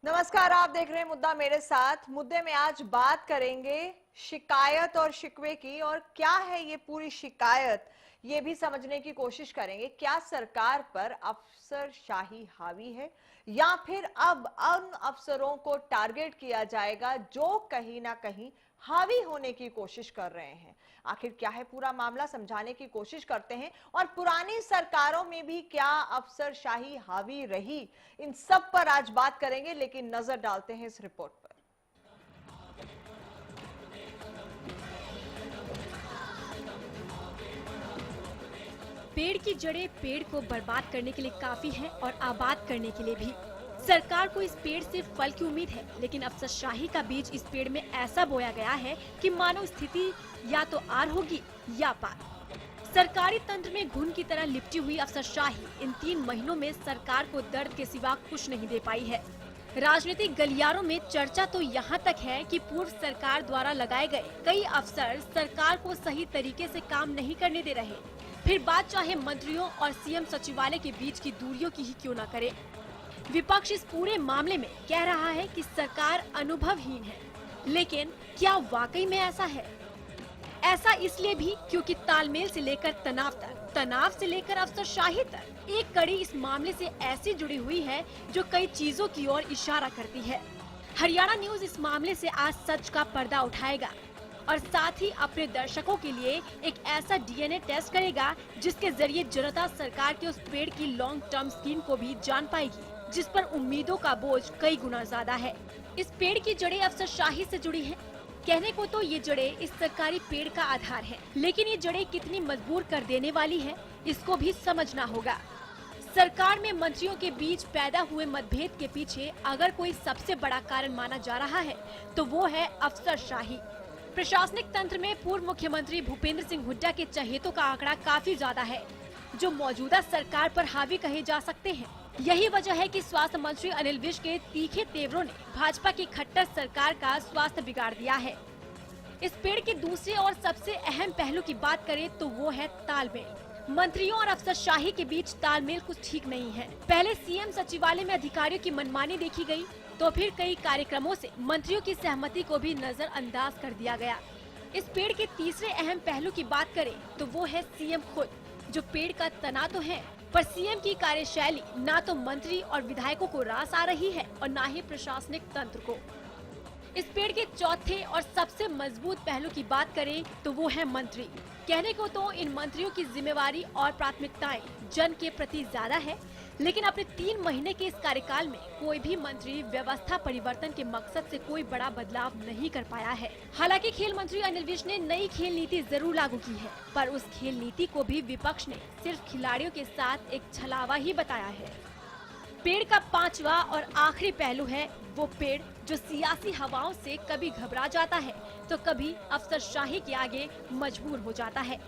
नमस्कार, आप देख रहे हैं मुद्दा मेरे साथ। मुद्दे में आज बात करेंगे शिकायत और शिकवे की, और क्या है ये पूरी शिकायत ये भी समझने की कोशिश करेंगे। क्या सरकार पर अफसरशाही हावी है या फिर अब उन अफसरों को टारगेट किया जाएगा जो कहीं ना कहीं हावी होने की कोशिश कर रहे हैं। आखिर क्या है पूरा मामला, समझाने की कोशिश करते हैं। और पुरानी सरकारों में भी क्या अफसरशाही हावी रही, इन सब पर आज बात करेंगे। लेकिन नजर डालते हैं इस रिपोर्ट पर। पेड़ की जड़ें पेड़ को बर्बाद करने के लिए काफी हैं और आबाद करने के लिए भी। सरकार को इस पेड़ से फल की उम्मीद है, लेकिन अफसरशाही का बीज इस पेड़ में ऐसा बोया गया है कि मानो स्थिति या तो आर होगी या पार। सरकारी तंत्र में घुन की तरह लिपटी हुई अफसरशाही इन 3 महीनों में सरकार को दर्द के सिवा कुछ नहीं दे पाई है। राजनीतिक गलियारों में चर्चा तो यहाँ तक है कि पूर्व सरकार द्वारा लगाए गए कई अफसर सरकार को सही तरीके से काम नहीं करने दे रहे, फिर बात चाहे मंत्रियों और सीएम सचिवालय के बीच की दूरियों की ही क्यों न करे। विपक्ष इस पूरे मामले में कह रहा है कि सरकार अनुभवहीन है, लेकिन क्या वाकई में ऐसा है? ऐसा इसलिए भी क्योंकि तालमेल से लेकर तनाव तक, तनाव से लेकर अफसरशाही तक एक कड़ी इस मामले से ऐसी जुड़ी हुई है जो कई चीजों की ओर इशारा करती है। हरियाणा न्यूज इस मामले से आज सच का पर्दा उठाएगा और साथ ही अपने दर्शकों के लिए एक ऐसा डीएनए टेस्ट करेगा जिसके जरिए जनता सरकार के उस पेड़ की लॉन्ग टर्म स्कीम को भी जान पाएगी, जिस पर उम्मीदों का बोझ कई गुना ज्यादा है। इस पेड़ की जड़ें अफसरशाही से जुड़ी हैं। कहने को तो ये जड़ें इस सरकारी पेड़ का आधार है, लेकिन ये जड़ें कितनी मजबूर कर देने वाली है, इसको भी समझना होगा। सरकार में मंत्रियों के बीच पैदा हुए मतभेद के पीछे अगर कोई सबसे बड़ा कारण माना जा रहा है तो वो है अफसरशाही। प्रशासनिक तंत्र में पूर्व मुख्यमंत्री भूपेंद्र सिंह हुड्डा के चहेतों का आंकड़ा काफी ज्यादा है, जो मौजूदा सरकार पर हावी कहे जा सकते हैं। यही वजह है कि स्वास्थ्य मंत्री अनिल विज के तीखे तेवरों ने भाजपा की खट्टर सरकार का स्वास्थ्य बिगाड़ दिया है। इस पेड़ के दूसरे और सबसे अहम पहलू की बात करें तो वो है तालमेल। मंत्रियों और अफसरशाही के बीच तालमेल कुछ ठीक नहीं है। पहले सीएम सचिवालय में अधिकारियों की मनमानी देखी गई, तो फिर कई कार्यक्रमों से मंत्रियों की सहमति को भी नजरअंदाज कर दिया गया। इस पेड़ के तीसरे अहम पहलू की बात करें तो वो है सीएम खुद, जो पेड़ का तना तो है, पर सीएम की कार्यशैली ना तो मंत्री और विधायकों को रास आ रही है और ना ही प्रशासनिक तंत्र को। इस पेड़ के चौथे और सबसे मजबूत पहलू की बात करें तो वो है मंत्री। कहने को तो इन मंत्रियों की जिम्मेवारी और प्राथमिकताएं जन के प्रति ज्यादा है, लेकिन अपने 3 महीने के इस कार्यकाल में कोई भी मंत्री व्यवस्था परिवर्तन के मकसद से कोई बड़ा बदलाव नहीं कर पाया है। हालांकि खेल मंत्री अनिल विज ने नई खेल नीति जरूर लागू की है, पर उस खेल नीति को भी विपक्ष ने सिर्फ खिलाड़ियों के साथ एक छलावा ही बताया है। पेड़ का 5वां और आखिरी पहलू है वो पेड़ जो सियासी हवाओं से कभी घबरा जाता है तो कभी अफसरशाही के आगे मजबूर हो जाता है।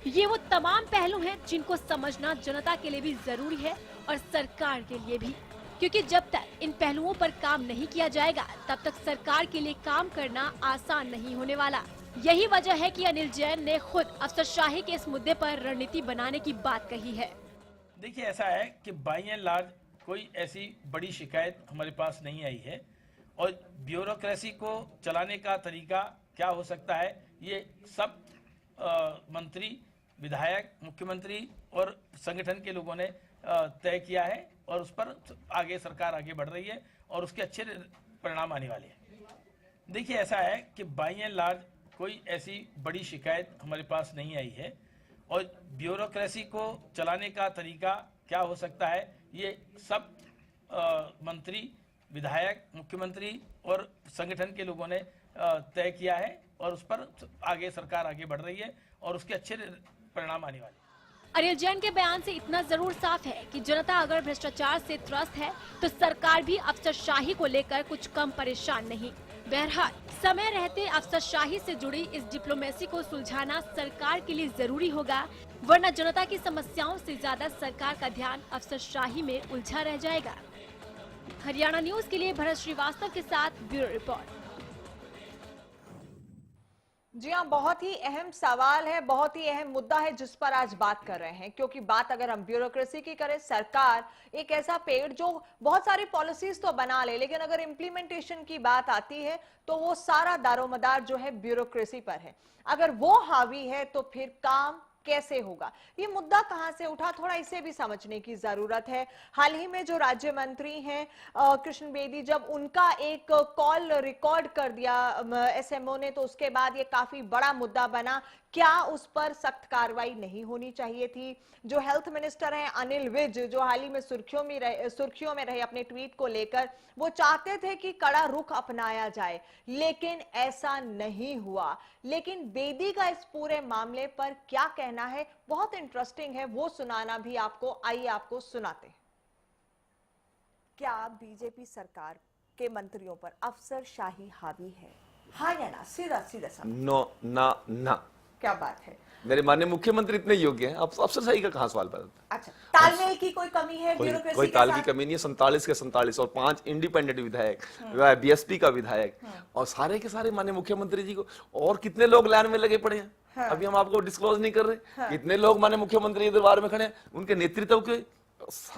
ये वो तमाम पहलू हैं जिनको समझना जनता के लिए भी जरूरी है और सरकार के लिए भी, क्योंकि जब तक इन पहलुओं पर काम नहीं किया जाएगा तब तक सरकार के लिए काम करना आसान नहीं होने वाला। यही वजह है कि अनिल जैन ने खुद अफसरशाही के इस मुद्दे पर रणनीति बनाने की बात कही है। देखिए, ऐसा है कि बाई एंड लार्ज कोई ऐसी बड़ी शिकायत हमारे पास नहीं आई है, और ब्यूरोक्रेसी को चलाने का तरीका क्या हो सकता है ये सब मंत्री, विधायक, मुख्यमंत्री और संगठन के लोगों ने तय किया है, और उस पर आगे सरकार आगे बढ़ रही है और उसके अच्छे परिणाम आने वाले हैं। देखिए, ऐसा है कि बाई एंड लार्ज कोई ऐसी बड़ी शिकायत हमारे पास नहीं आई है, और ब्यूरोक्रेसी को चलाने का तरीका क्या हो सकता है ये सब मंत्री, विधायक, मुख्यमंत्री और संगठन के लोगों ने तय किया है, और उस पर आगे सरकार आगे बढ़ रही है और उसके अच्छे परिणाम आने वाले हैं। अनिल जैन के बयान से इतना जरूर साफ है कि जनता अगर भ्रष्टाचार से त्रस्त है तो सरकार भी अफसरशाही को लेकर कुछ कम परेशान नहीं। बहरहाल समय रहते अफसरशाही से जुड़ी इस डिप्लोमेसी को सुलझाना सरकार के लिए जरूरी होगा, वरना जनता की समस्याओं से ज्यादा सरकार का ध्यान अफसरशाही में उलझा रह जाएगा। हरियाणा न्यूज के लिए भरत श्रीवास्तव के साथ ब्यूरो रिपोर्ट। जी हाँ, बहुत ही अहम सवाल है, बहुत ही अहम मुद्दा है जिस पर आज बात कर रहे हैं। क्योंकि बात अगर हम ब्यूरोक्रेसी की करें, सरकार एक ऐसा पेड़ जो बहुत सारी पॉलिसीज तो बना ले, लेकिन अगर इम्प्लीमेंटेशन की बात आती है तो वो सारा दारोमदार जो है ब्यूरोक्रेसी पर है। अगर वो हावी है तो फिर काम कैसे होगा? ये मुद्दा कहां से उठा, थोड़ा इसे भी समझने की जरूरत है। हाल ही में जो राज्य मंत्री हैं कृष्ण बेदी, जब उनका एक कॉल रिकॉर्ड कर दिया एसएमओ ने, तो उसके बाद ये काफी बड़ा मुद्दा बना। क्या उस पर सख्त कार्रवाई नहीं होनी चाहिए थी? जो हेल्थ मिनिस्टर हैं अनिल विज, जो हाल ही में सुर्खियों में रहे अपने ट्वीट को लेकर, वो चाहते थे कि कड़ा रुख अपनाया जाए, लेकिन ऐसा नहीं हुआ। लेकिन बेदी का इस पूरे मामले पर क्या कहना है, बहुत इंटरेस्टिंग है, वो सुनाना भी आपको, आइए आपको सुनाते हैं। क्या बीजेपी सरकार के मंत्रियों पर अफसरशाही हावी है? हाँ या ना? सीधा सीधा सा। नो ना ना। क्या बात है? मेरे माननीय मुख्यमंत्री इतने योग्य हैं, अब अफसरशाही का कहां सवाल पैदा होता है? अच्छा, तालमेल की कोई कमी है ब्यूरोक्रेसी कोई के ताल की साथ? कमी नहीं है। 47 के 47 और 5 इंडिपेंडेंट विधायक, बीएसपी का विधायक, और सारे के सारे माननीय मुख्यमंत्री जी को, और कितने लोग लाइन में लगे पड़े हैं। अभी हम आपको डिस्क्लोज नहीं कर रहे। कितने लोग माननीय मुख्यमंत्री के दरबार में खड़े हैं, उनके नेतृत्व के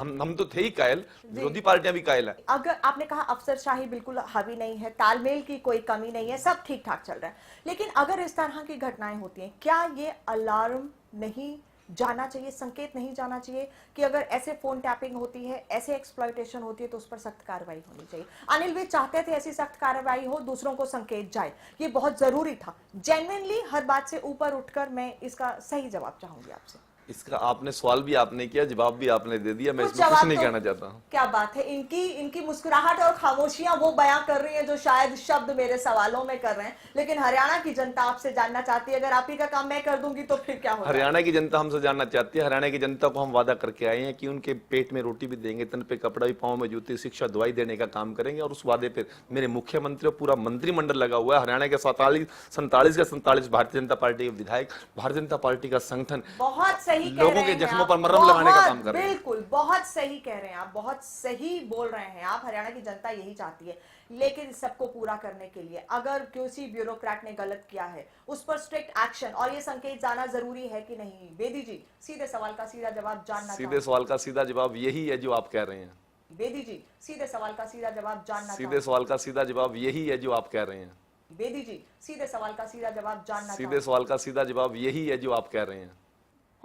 हम तो थे ही कायल, विरोधी पार्टियां भी कायल है। अगर आपने कहा अफसरशाही बिल्कुल हावी नहीं है, तालमेल की कोई कमी नहीं है, सब ठीक ठाक चल रहा है, लेकिन अगर इस तरह की घटनाएं होती हैं, क्या ये अलार्म नहीं जाना चाहिए, संकेत नहीं जाना चाहिए कि अगर ऐसे फोन टैपिंग होती है, ऐसे एक्सप्लॉयटेशन होती है, तो उस पर सख्त कार्रवाई होनी चाहिए? अनिल विज चाहते थे ऐसी सख्त कार्रवाई हो, दूसरों को संकेत जाए, ये बहुत जरूरी था। जेन्युइनली हर बात से ऊपर उठकर मैं इसका सही जवाब चाहूंगी आपसे। इसका आपने सवाल भी आपने किया, जवाब भी आपने दे दिया, मैं कुछ इसमें कुछ जवाब नहीं तो- कहना चाहता हूँ। क्या बात है, इनकी मुस्कुराहट और खामोशियां वो बयां कर रही हैं जो शायद शब्द मेरे सवालों में कर रहे हैं। लेकिन हरियाणा की जनता आपसे जानना चाहती है, अगर आप ही का काम मैं कर दूंगी तो फिर क्या होगा? हरियाणा की जनता हमसे जानना चाहती है। हरियाणा की जनता को हम वादा करके आए हैं कि उनके पेट में रोटी भी देंगे, तन पे कपड़ा भी, पाँव में जूते, शिक्षा दवाई देने का काम करेंगे। और उस वादे पे मेरे मुख्यमंत्री और पूरा मंत्रिमंडल लगा हुआ है। हरियाणा के 47 भारतीय जनता पार्टी के विधायक, भारतीय जनता पार्टी का संगठन बहुत सही कह लोगों रहे के हैं जख्मों आप। पर मरहम लगाने का काम कर रहे हैं। बिल्कुल, बहुत सही कह रहे हैं आप, बहुत सही बोल रहे हैं आप। हरियाणा की जनता यही चाहती है, लेकिन सबको पूरा करने के लिए अगर किसी ब्यूरोक्रेट ने गलत किया है, उस पर स्ट्रिक्ट एक्शन और ये संकेत जाना जरूरी है कि नहीं? बेदी जी, सीधे सवाल का सीधा जवाब जानना सीधे सवाल का सीधा जवाब यही है जो आप कह रहे हैं। बेदी जी, सीधे सवाल का सीधा जवाब जानना सीधे सवाल का सीधा जवाब यही है जो आप कह रहे हैं। बेदी जी, सीधे सवाल का सीधा जवाब जानना सीधे सवाल का सीधा जवाब यही है जो आप कह रहे हैं।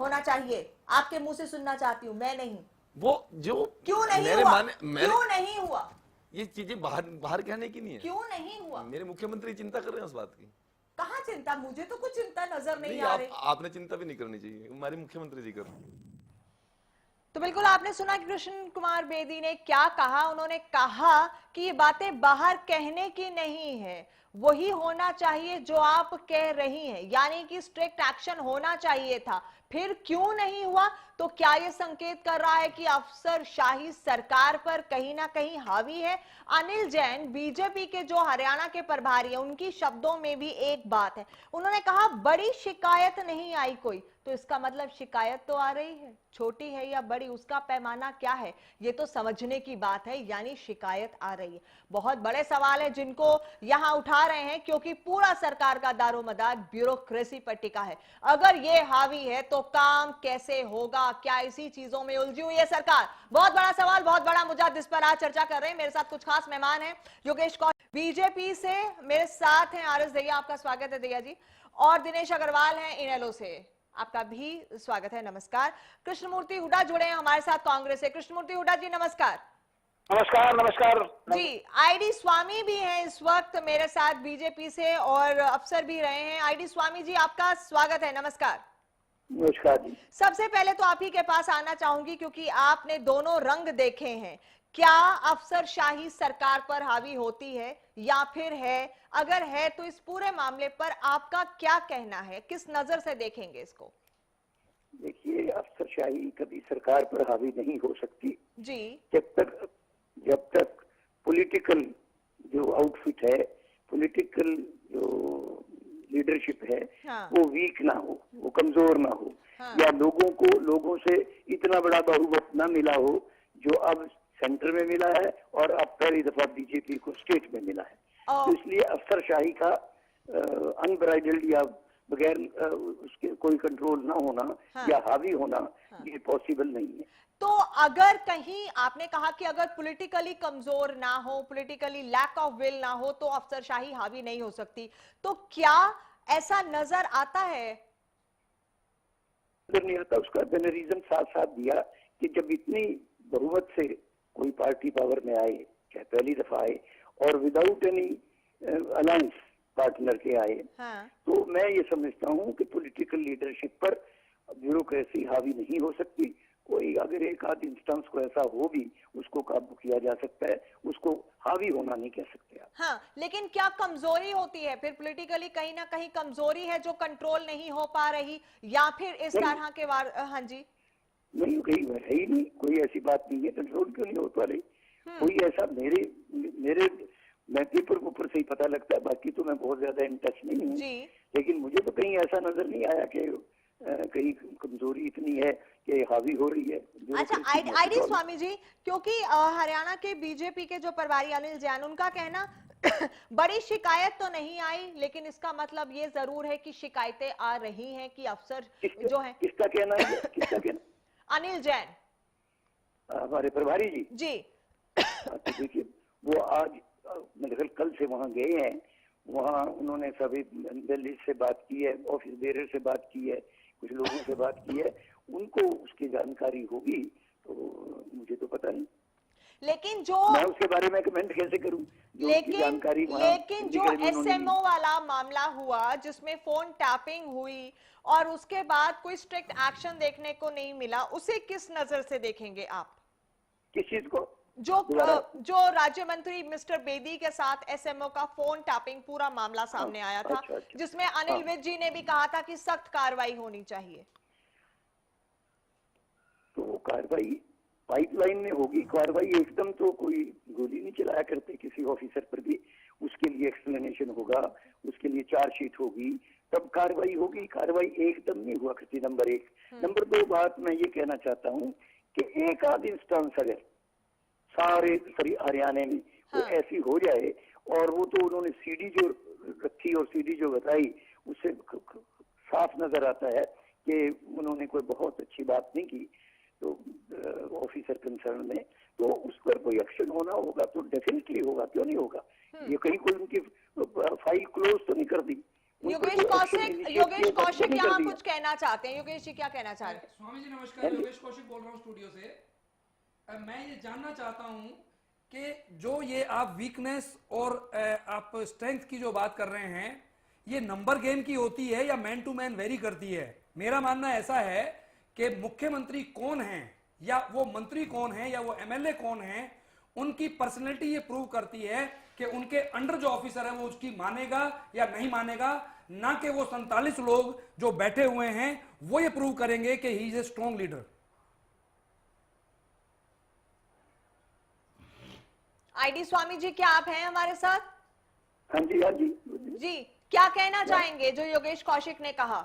होना चाहिए, आपके मुंह से सुनना चाहती हूँ, मैं नहीं। वो जो क्यों नहीं मेरे हुआ? माने क्यों नहीं हुआ? ये चीजें बाहर कहने की नहीं है। क्यों नहीं हुआ? मेरे मुख्यमंत्री चिंता कर रहे हैं उस बात की। कहाँ चिंता? मुझे तो कुछ चिंता नजर नहीं आ आप, रही। आपने चिंता भी नहीं करनी चाहिए, हमारे मुख्यमंत्री जी कर रहे हैं। तो बिल्कुल आपने सुना कि कृष्ण कुमार बेदी ने क्या कहा। उन्होंने कहा कि ये बातें बाहर कहने की नहीं है, वही होना चाहिए जो आप कह रही हैं, यानी कि स्ट्रिक्ट एक्शन होना चाहिए था। फिर क्यों नहीं हुआ? तो क्या यह संकेत कर रहा है कि अफसरशाही सरकार पर कहीं ना कहीं हावी है? अनिल जैन, बीजेपी के जो हरियाणा के प्रभारी हैं, उनकी शब्दों में भी एक बात है। उन्होंने कहा बड़ी शिकायत नहीं आई कोई, तो इसका मतलब शिकायत तो आ रही है, छोटी है या बड़ी, उसका पैमाना क्या है, ये तो समझने की बात है। यानी शिकायत आ रही है। बहुत बड़े सवाल है जिनको यहां उठा रहे हैं, क्योंकि पूरा सरकार का दारोमदार ब्यूरोक्रेसी पर टिका है। अगर ये हावी है तो काम कैसे होगा? क्या इसी चीजों में उलझी हुई है सरकार? बहुत बड़ा सवाल, बहुत बड़ा मुद्दा, जिस पर आज चर्चा कर रहे हैं। मेरे साथ कुछ खास मेहमान हैं। योगेश कौर बीजेपी से मेरे साथ हैं, आरएस दहिया, आपका स्वागत है दहिया जी, और दिनेश अग्रवाल हैं इनेलो से, आपका भी स्वागत है, नमस्कार। कृष्णमूर्ति हुड्डा जुड़े हैं हमारे साथ कांग्रेस से। कृष्णमूर्ति हुड्डा जी नमस्कार। नमस्कार। नमस्कार जी। आईडी स्वामी भी हैं इस वक्त मेरे साथ बीजेपी से, और अफसर भी रहे हैं। आईडी स्वामी जी, आपका स्वागत है, नमस्कार। नमस्कार जी। सबसे पहले तो आप ही के पास आना चाहूंगी, क्योंकि आपने दोनों रंग देखे हैं। क्या अफसरशाही सरकार पर हावी होती है या फिर है? अगर है तो इस पूरे मामले पर आपका क्या कहना है, किस नजर से देखेंगे इसको? देखिए, अफसरशाही कभी सरकार पर हावी नहीं हो सकती जी। जब तक पॉलिटिकल जो आउटफिट है, पॉलिटिकल जो लीडरशिप है, हाँ। वो वीक ना हो, वो कमजोर ना हो, हाँ। या लोगों से इतना बड़ा बहुमत ना मिला हो जो अब सेंटर में मिला है और अब पहली दफा बीजेपी को स्टेट में मिला है। तो इसलिए अफसरशाही का अनब्राइडल्ड या बगैर उसके कोई कंट्रोल ना होना या हावी होना, ये पॉसिबल नहीं है। तो अगर कहीं आपने कहा कि अगर पॉलिटिकली कमजोर ना हो, पॉलिटिकली लैक ऑफ विल ना हो, तो अफसरशाही हावी नहीं हो सकती, तो क्या ऐसा नजर आता है? नजर नहीं आता। उसका मैंने रीजन साथ साथ दिया कि जब इतनी बहुमत से कोई पार्टी पावर में आए, चाहे पहली दफा आए और विदाउट एनी अलायंस पार्टनर के आए, हाँ। तो मैं ये समझता हूँ कि पॉलिटिकल लीडरशिप पर ब्यूरोक्रेसी हावी नहीं हो सकती। कोई अगर एक आध इंस्टेंस को ऐसा हो भी, उसको काबू किया जा सकता है, उसको हावी होना नहीं कह सकते आप। हाँ, लेकिन क्या कमजोरी होती है फिर पॉलिटिकली? कहीं ना कहीं कमजोरी है जो कंट्रोल नहीं हो पा रही, या फिर इस तरह के हाँ जी नहीं, कहीं है ही नहीं, कोई ऐसी बात नहीं है। कंट्रोल क्यों नहीं हो पा रही? कोई ऐसा मेरे मैं पेपर ऊपर से ही पता लगता है, बाकी तो मैं बहुत ज्यादा इन टच नहीं हूँ, लेकिन मुझे तो कहीं ऐसा नजर नहीं आया कि कहीं कमजोरी इतनी है कि हावी हो रही है। अच्छा, आईडी स्वामी जी, क्योंकि हरियाणा के बीजेपी के जो प्रभारी अनिल जैन, उनका कहना बड़ी शिकायत तो नहीं आई, लेकिन इसका मतलब ये जरूर है कि शिकायतें आ रही हैं कि अफसर जो है। किसका कहना है? किसका कहना? अनिल जैन, हमारे प्रभारी जी। जी। तो देखिए, वो आज मेरे ख्याल कल से वहाँ गए हैं, वहाँ उन्होंने सभी दिल्ली से बात की है, ऑफिस बेरर से बात की है, कुछ लोगों से बात की है, उनको उसकी जानकारी होगी, तो मुझे तो पता नहीं। लेकिन जो मैं उसके बारे में कमेंट कैसे करूं? लेकिन जो एसएमओ वाला मामला हुआ, जिसमें फोन टैपिंग हुई और उसके बाद कोई स्ट्रिक्ट एक्शन देखने को नहीं मिला, उसे किस नजर से देखेंगे आप? किस चीज को? जो राज्य मंत्री मिस्टर बेदी के साथ एसएमओ का फोन टैपिंग पूरा मामला सामने आया था, जिसमें अनिल विज जी ने भी कहा था कि सख्त कार्रवाई होनी चाहिए। तो कार्रवाई पाइपलाइन में होगी। कार्रवाई एकदम तो कोई गोली नहीं चलाया करते किसी ऑफिसर पर भी, उसके लिए एक्सप्लेनेशन होगा, उसके लिए चार्जशीट होगी, तब कार्रवाई होगी। कार्रवाई एकदम नहीं हुआ करती, नंबर एक। नंबर दो बात मैं ये कहना चाहता हूँ कि एक आध इंस्टेंस अगर सारे हरियाणा में ऐसी हो जाए, और वो तो उन्होंने सीडी जो रखी और सीडी जो बताई, उससे साफ नजर आता है कि उन्होंने कोई बहुत अच्छी बात नहीं की, तो ऑफिसर कंसर्न में, तो उस पर कोई एक्शन होना होगा तो डेफिनेटली होगा, क्यों नहीं होगा? ये कहीं कोई उनकी फाइल क्लोज तो नहीं कर दी। योगेश कौशिक यहाँ कुछ कहना चाहते हैं। योगेश जी, क्या कहना चाह रहे हैं? स्वामी जी नमस्कार, योगेश कौशिक बोल रहा हूँ स्टूडियो से। मैं ये जानना चाहता हूँ कि जो ये आप वीकनेस और आप स्ट्रेंथ की जो बात कर रहे हैं, ये नंबर गेम की होती है या मैन टू मैन वेरी करती है? मेरा मानना ऐसा है कि मुख्यमंत्री कौन है, या वो मंत्री कौन है, या वो एमएलए कौन है, उनकी पर्सनैलिटी ये प्रूव करती है कि उनके अंडर जो ऑफिसर है वो उसकी मानेगा या नहीं मानेगा, ना कि वो 47 लोग जो बैठे हुए हैं वो ये प्रूव करेंगे कि he is a strong leader. आईडी स्वामी जी, क्या आप हैं हमारे साथ? हाँ जी, हाँ जी जी, क्या कहना चाहेंगे जो योगेश कौशिक ने कहा?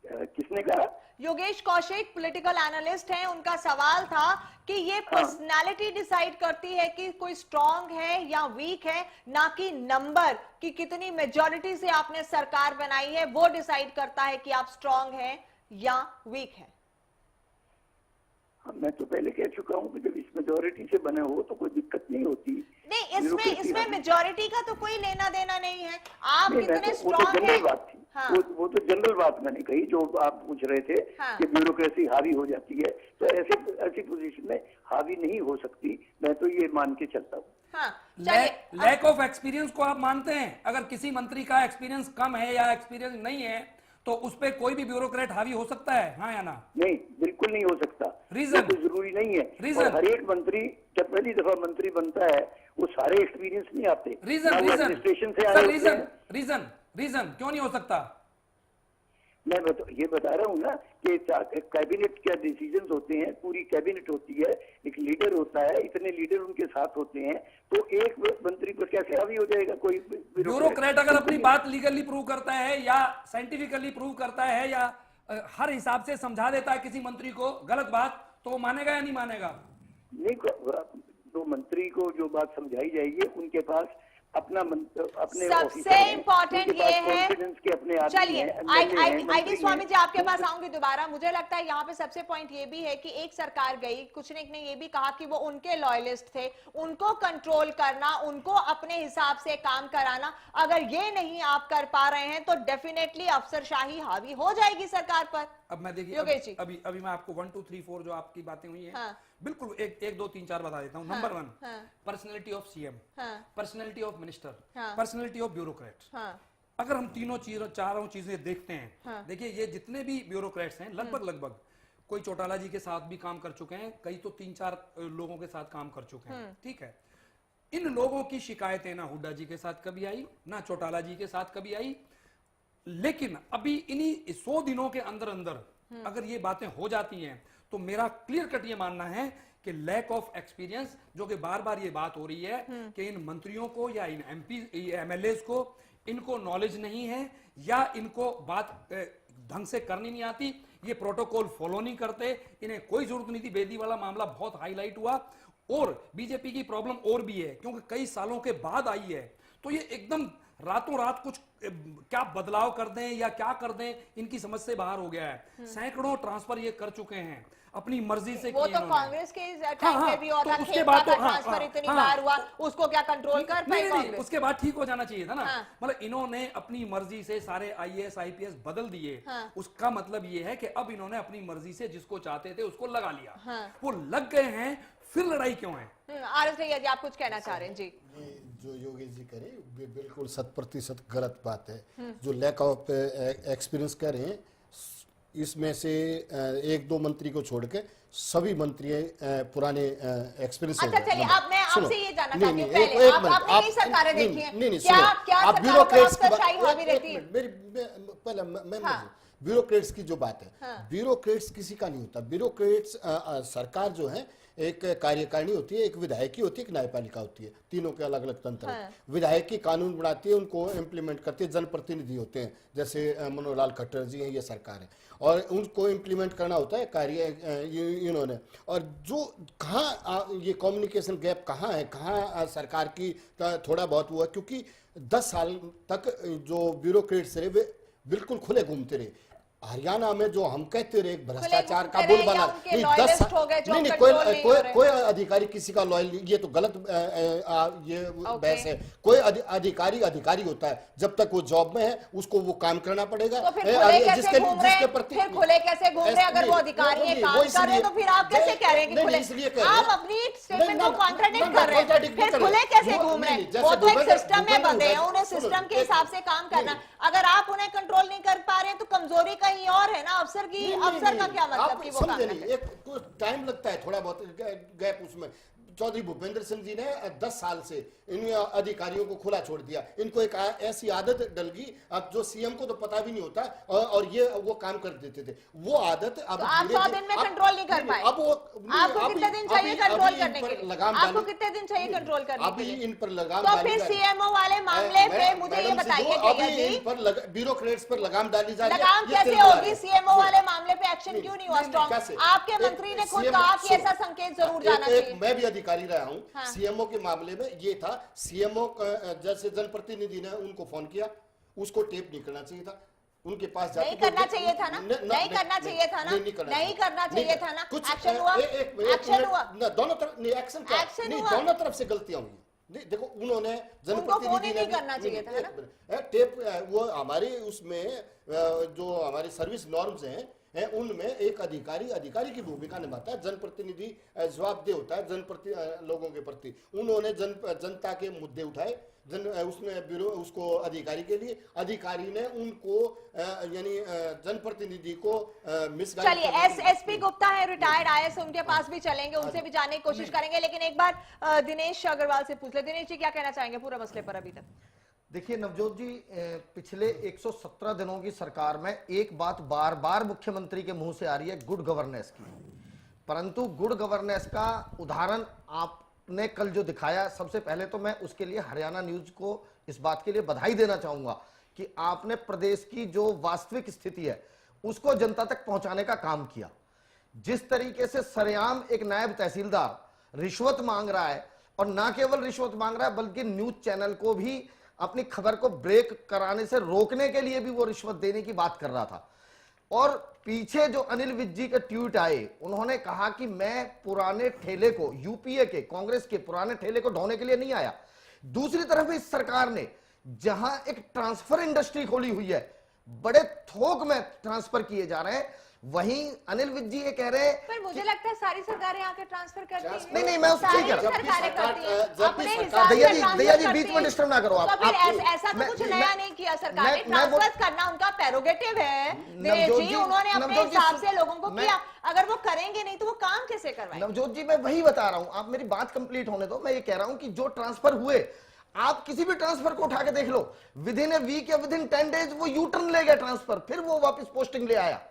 किसने कहा? योगेश कौशिक पॉलिटिकल एनालिस्ट हैं, उनका सवाल था कि ये पर्सनालिटी डिसाइड करती है कि कोई स्ट्रांग है या वीक है, ना कि नंबर कि कितनी मेजॉरिटी से आपने सरकार बनाई है, वो डिसाइड करता है कि आप स्ट्रांग हैं या वीक हैं। मैं तो पहले कह चुका हूं कि जब इस मेजॉरिटी से बने हो तो कोई दिक्कत नहीं होती। नहीं, इसमें मेजॉरिटी का तो कोई लेना देना नहीं है। आप कितने स्ट्रांग हैं, बात थी। हाँ। वो तो जनरल बात मैंने कही, जो आप पूछ रहे थे। हाँ। कि ब्यूरोक्रेसी हावी हो जाती है, तो ऐसी पोजीशन में हावी नहीं हो सकती, मैं तो ये मान के चलता हूँ। हाँ, लैक ऑफ एक्सपीरियंस को आप मानते हैं? अगर किसी मंत्री का एक्सपीरियंस कम है या एक्सपीरियंस नहीं है, तो उस पे कोई भी ब्यूरोक्रेट हावी हो सकता है, हाँ या ना? नहीं, बिल्कुल नहीं हो सकता। रीजन तो जरूरी नहीं है। रीजन, हर एक मंत्री जब पहली दफा मंत्री बनता है, वो सारे एक्सपीरियंस नहीं आते। रीजन क्यों नहीं हो सकता? मैं ये बता रहा हूँ ना कि कैबिनेट क्या डिसीजंस होते हैं, पूरी कैबिनेट होती है, एक लीडर होता है, इतने लीडर उनके साथ होते हैं, तो एक मंत्री पर कैसे हावी हो जाएगा कोई ब्यूरोक्रेट? अगर अपनी बात लीगली प्रूव करता है या साइंटिफिकली प्रूव करता है या हर हिसाब से समझा देता है किसी मंत्री को गलत बात, तो वो मानेगा या नहीं मानेगा? नहीं, तो मंत्री को जो बात समझाई जाएगी, उनके पास अपने सबसे इम्पोर्टेंट ये है, के अपने आदमी चलिए हैं, MLA हैं, आई मंत्री स्वामी हैं, जी आपके तो पास आऊंगी दोबारा। मुझे लगता है यहाँ पे सबसे पॉइंट ये भी है कि एक सरकार गई, कुछ ने ये भी कहा कि वो उनके लॉयलिस्ट थे, उनको कंट्रोल करना, उनको अपने हिसाब से काम कराना, अगर ये नहीं आप कर पा रहे हैं तो डेफिनेटली अफसरशाही हावी हो जाएगी सरकार पर। अब मैं देखिए, योगेश जी। अभी मैं आपको 1 2 3 4 जो आपकी बातें हुई हैं, हाँ। बिल्कुल एक 2 3 4 बता देता हूँ। नंबर 1, पर्सनैलिटी ऑफ सीएम, हाँ। पर्सनैलिटी ऑफ मिनिस्टर, हाँ। Personality of bureaucrat. हाँ। अगर हम चारों चीजें देखते हैं, देखिए ये जितने भी ब्यूरोक्रेट्स हैं लगभग कोई चौटाला जी के साथ भी काम कर चुके हैं, कई तो 3-4 लोगों के साथ काम कर चुके हैं, ठीक है। इन लोगों की शिकायतें ना हुड्डा जी के साथ कभी आई, ना चौटाला जी के साथ कभी आई, लेकिन अभी इन्हीं 100 दिनों के अंदर अगर ये बातें हो जाती हैं तो मेरा क्लियर कट ये मानना है कि लैक ऑफ एक्सपीरियंस, जो कि बार बार ये बात हो रही है कि इन मंत्रियों को या इन एमपी एमएलए को इनको नॉलेज नहीं है या इनको बात ढंग से करनी नहीं आती, ये प्रोटोकॉल फॉलो नहीं करते, इन्हें कोई जरूरत नहीं थी। बेदी वाला मामला बहुत हाईलाइट हुआ और बीजेपी की प्रॉब्लम और भी है क्योंकि कई सालों के बाद आई है, तो ये एकदम रातों रात कुछ क्या बदलाव कर दें या क्या कर दें, इनकी समझ से बाहर हो गया है। सैकड़ों ट्रांसफर ये कर चुके हैं अपनी मर्जी से। वो तो कांग्रेस के टाइम पे भी और उसके बाद ट्रांसफर इतनी बार हुआ, उसको क्या कंट्रोल कर पाए कांग्रेस? उसके बाद ठीक हो जाना चाहिए था ना। मतलब इन्होंने अपनी मर्जी से सारे आईएएस आईपीएस बदल दिए, उसका मतलब ये है कि अब इन्होंने अपनी मर्जी से जिसको चाहते थे उसको लगा लिया, वो लग गए हैं, फिर लड़ाई क्यों है? आरएस भैया जी आप कुछ कहना चाह रहे हैं? जी, जो योगेश जी करे बिल्कुल 100% गलत बात है। जो लैक ऑफ एक्सपीरियंस कह रहे हैं, इसमें से 1-2 मंत्री को छोड़ के सभी मंत्री पुराने एक्सपीरियंस। अच्छा चलिए, अब मैं आपसे ये जानना चाहती हूँ, एक पहले मिनट, आपने कई सरकारें देखी हैं, नहीं क्या आप सरकारों पर ब्यूरोक्रेट्स की अफसरशाही हावी रहती है? पहले मैं ब्यूरोक्रेट्स की जो बात है, ब्यूरोक्रेट्स किसी का नहीं होता। ब्यूरोक्रेट्स सरकार जो है, एक कार्यकारिणी होती है, एक विधायकी होती है, एक न्यायपालिका होती है, तीनों के अलग अलग तंत्र हैं। विधायकी कानून बनाती है, उनको इम्प्लीमेंट करती है, जनप्रतिनिधि होते हैं, जैसे मनोहर लाल खट्टर जी हैं, ये सरकार है, और उनको इम्प्लीमेंट करना होता है कार्य इन्होंने। और जो कहाँ ये कम्युनिकेशन गैप कहाँ है, कहाँ सरकार की थोड़ा बहुत हुआ, क्योंकि 10 साल तक जो ब्यूरोक्रेट्स रहे वे बिल्कुल खुले घूमते रहे। हरियाणा में जो हम कहते रहे भ्रष्टाचार का बुलबुला, नहीं 10 नहीं, कोई अधिकारी किसी का लॉयल नहीं, ये तो गलत ये बहस है। कोई अधिकारी होता है, जब तक वो जॉब में है उसको वो काम करना पड़ेगा। तो जिसके प्रति फिर खुले कैसे घूम रहे? अगर वो अधिकारी है, काम कर रहे हैं, तो फिर आप कैसे कह रहे हैं कि खुले? इसलिए कह आप अपनी स्टेटमेंट को कॉन्ट्राडिक्ट कर रहे हैं, फिर खुले कैसे घूम रहे हैं? वो तो एक सिस्टम में बंधे हैं, उन्हें सिस्टम के हिसाब से काम करना। अगर आप उन्हें कंट्रोल नहीं कर पा रहे हैं तो कमजोरी कहीं और है ना अफसर की। अफसर का क्या मतलब कि वो काम समझे नहीं, एक टाइम लगता है थोड़ा बहुत गैप उसमें। चौधरी भूपेंद्र सिंह जी ने 10 साल से इन अधिकारियों को खुला छोड़ दिया। इनको एक ऐसी आदत डल गई, अब जो सीएम को तो पता भी नहीं होता, और ये वो काम कर देते थे। वो आदत अब तो आप 100 दिन में कंट्रोल नहीं कर पाए। अब वो आपको कितने दिन चाहिए कंट्रोल करने के लिए? आपको कितने दिन चाहिए कंट्रोल करने के लिए? इन पर लगाम, तो फिर सीएमओ वाले मामले पे मुझे ये बताइए इन पर ब्यूरोक्रेट्स पर लगाम डाली जा रही है। लगाम कैसे होगी? सीएमओ वाले मामले पे एक्शन क्यों नहीं हुआ स्ट्रॉन्ग? आपके मंत्री ने खुद कहा कि ऐसा संकेत जरूर जाना चाहिए। मैं भी अधिकारी रहा हूँ, सीएमओ के मामले में ये था, सीएमओ जैसे जनप्रतिनिधि ने उनको फोन किया, उसको टेप नहीं करना चाहिए था, उनके पास नहीं करना चाहिए था ना, नहीं करना चाहिए था ना, नहीं करना चाहिए था ना। एक्शन हुआ, एक्शन हुआ, दोनों तरफ नहीं, एक्शन नहीं, दोनों तरफ से गलतियां हुई। नहीं देखो, उन्होंने जनप्रतिनिधि ने करना चाहिए था ना टेप, वो हमारे उसमें जो हमारी सर्विस नॉर्म्स हैं उनमें एक अधिकारी की भूमिका निभाता है, जनप्रतिनिधि जवाबदेह होता है लोगों के प्रति। उन्होंने जनता के मुद्दे उठाए, उसने ब्यूरो उसको अधिकारी के लिए, अधिकारी ने उनको यानी जनप्रतिनिधि को मिसगाइड। चलिए, एसपी गुप्ता है, रिटायर्ड आईएएस, उनके पास भी चलेंगे, उनसे भी जानने की कोशिश करेंगे, लेकिन एक बार दिनेश अग्रवाल से पूछ ले। दिनेश जी क्या कहना चाहेंगे पूरे मसले पर अभी तक? देखिए नवजोत जी, पिछले 117 दिनों की सरकार में एक बात बार बार मुख्यमंत्री के मुंह से आ रही है, गुड गवर्नेंस की। परंतु गुड गवर्नेंस का उदाहरण आपने कल जो दिखाया, सबसे पहले तो मैं उसके लिए हरियाणा न्यूज को इस बात के लिए बधाई देना चाहूंगा कि आपने प्रदेश की जो वास्तविक स्थिति है उसको जनता तक पहुंचाने का काम किया। जिस तरीके से सरेआम एक नायब तहसीलदार रिश्वत मांग रहा है, और ना केवल रिश्वत मांग रहा है बल्कि न्यूज चैनल को भी अपनी खबर को ब्रेक कराने से रोकने के लिए भी वो रिश्वत देने की बात कर रहा था। और पीछे जो अनिल विज जी के ट्वीट आए, उन्होंने कहा कि मैं पुराने ठेले को, यूपीए के कांग्रेस के पुराने ठेले को ढोने के लिए नहीं आया। दूसरी तरफ इस सरकार ने जहां एक ट्रांसफर इंडस्ट्री खोली हुई है, बड़े थोक में ट्रांसफर किए जा रहे हैं, वहीं अनिल विज जी ये कह रहे हैं। पर मुझे लगता है सारी सरकारें आके ट्रांसफर करती हैं। नहीं, मैं उसको ठीक कह रहा हूं। सरकारें करती हैं, अपने हिसाब से दया जी ट्रांसफर बीच में करती डिस्टर्ब ना करो हैं। आप। तो फिर आप- ऐसा तो मैं- कुछ मैं- नया नहीं किया सरकार ने, मैं वो- ट्रांसफर करना उनका प्रेरोगेटिव है दिनेश नवजोत जी, जी, उन्होंने अपने नवजोत जी, हिसाब से लोगों को मैं- किया। अगर वो करेंगे नहीं तो वो काम कैसे करवाएंगे? नवजोत जी, मैं वही बता रहा हूं, आप मेरी बात कंप्लीट होने दो। मैं ये कह रहा हूं कि जो ट्रांसफर हुए, आप किसी भी ट्रांसफर को उठा के देख लो, विद इन ए वीक या विद इन 10 डेज वो यू टर्न ले गया ट्रांसफर, फिर वो वापस पोस्टिंग ले आया।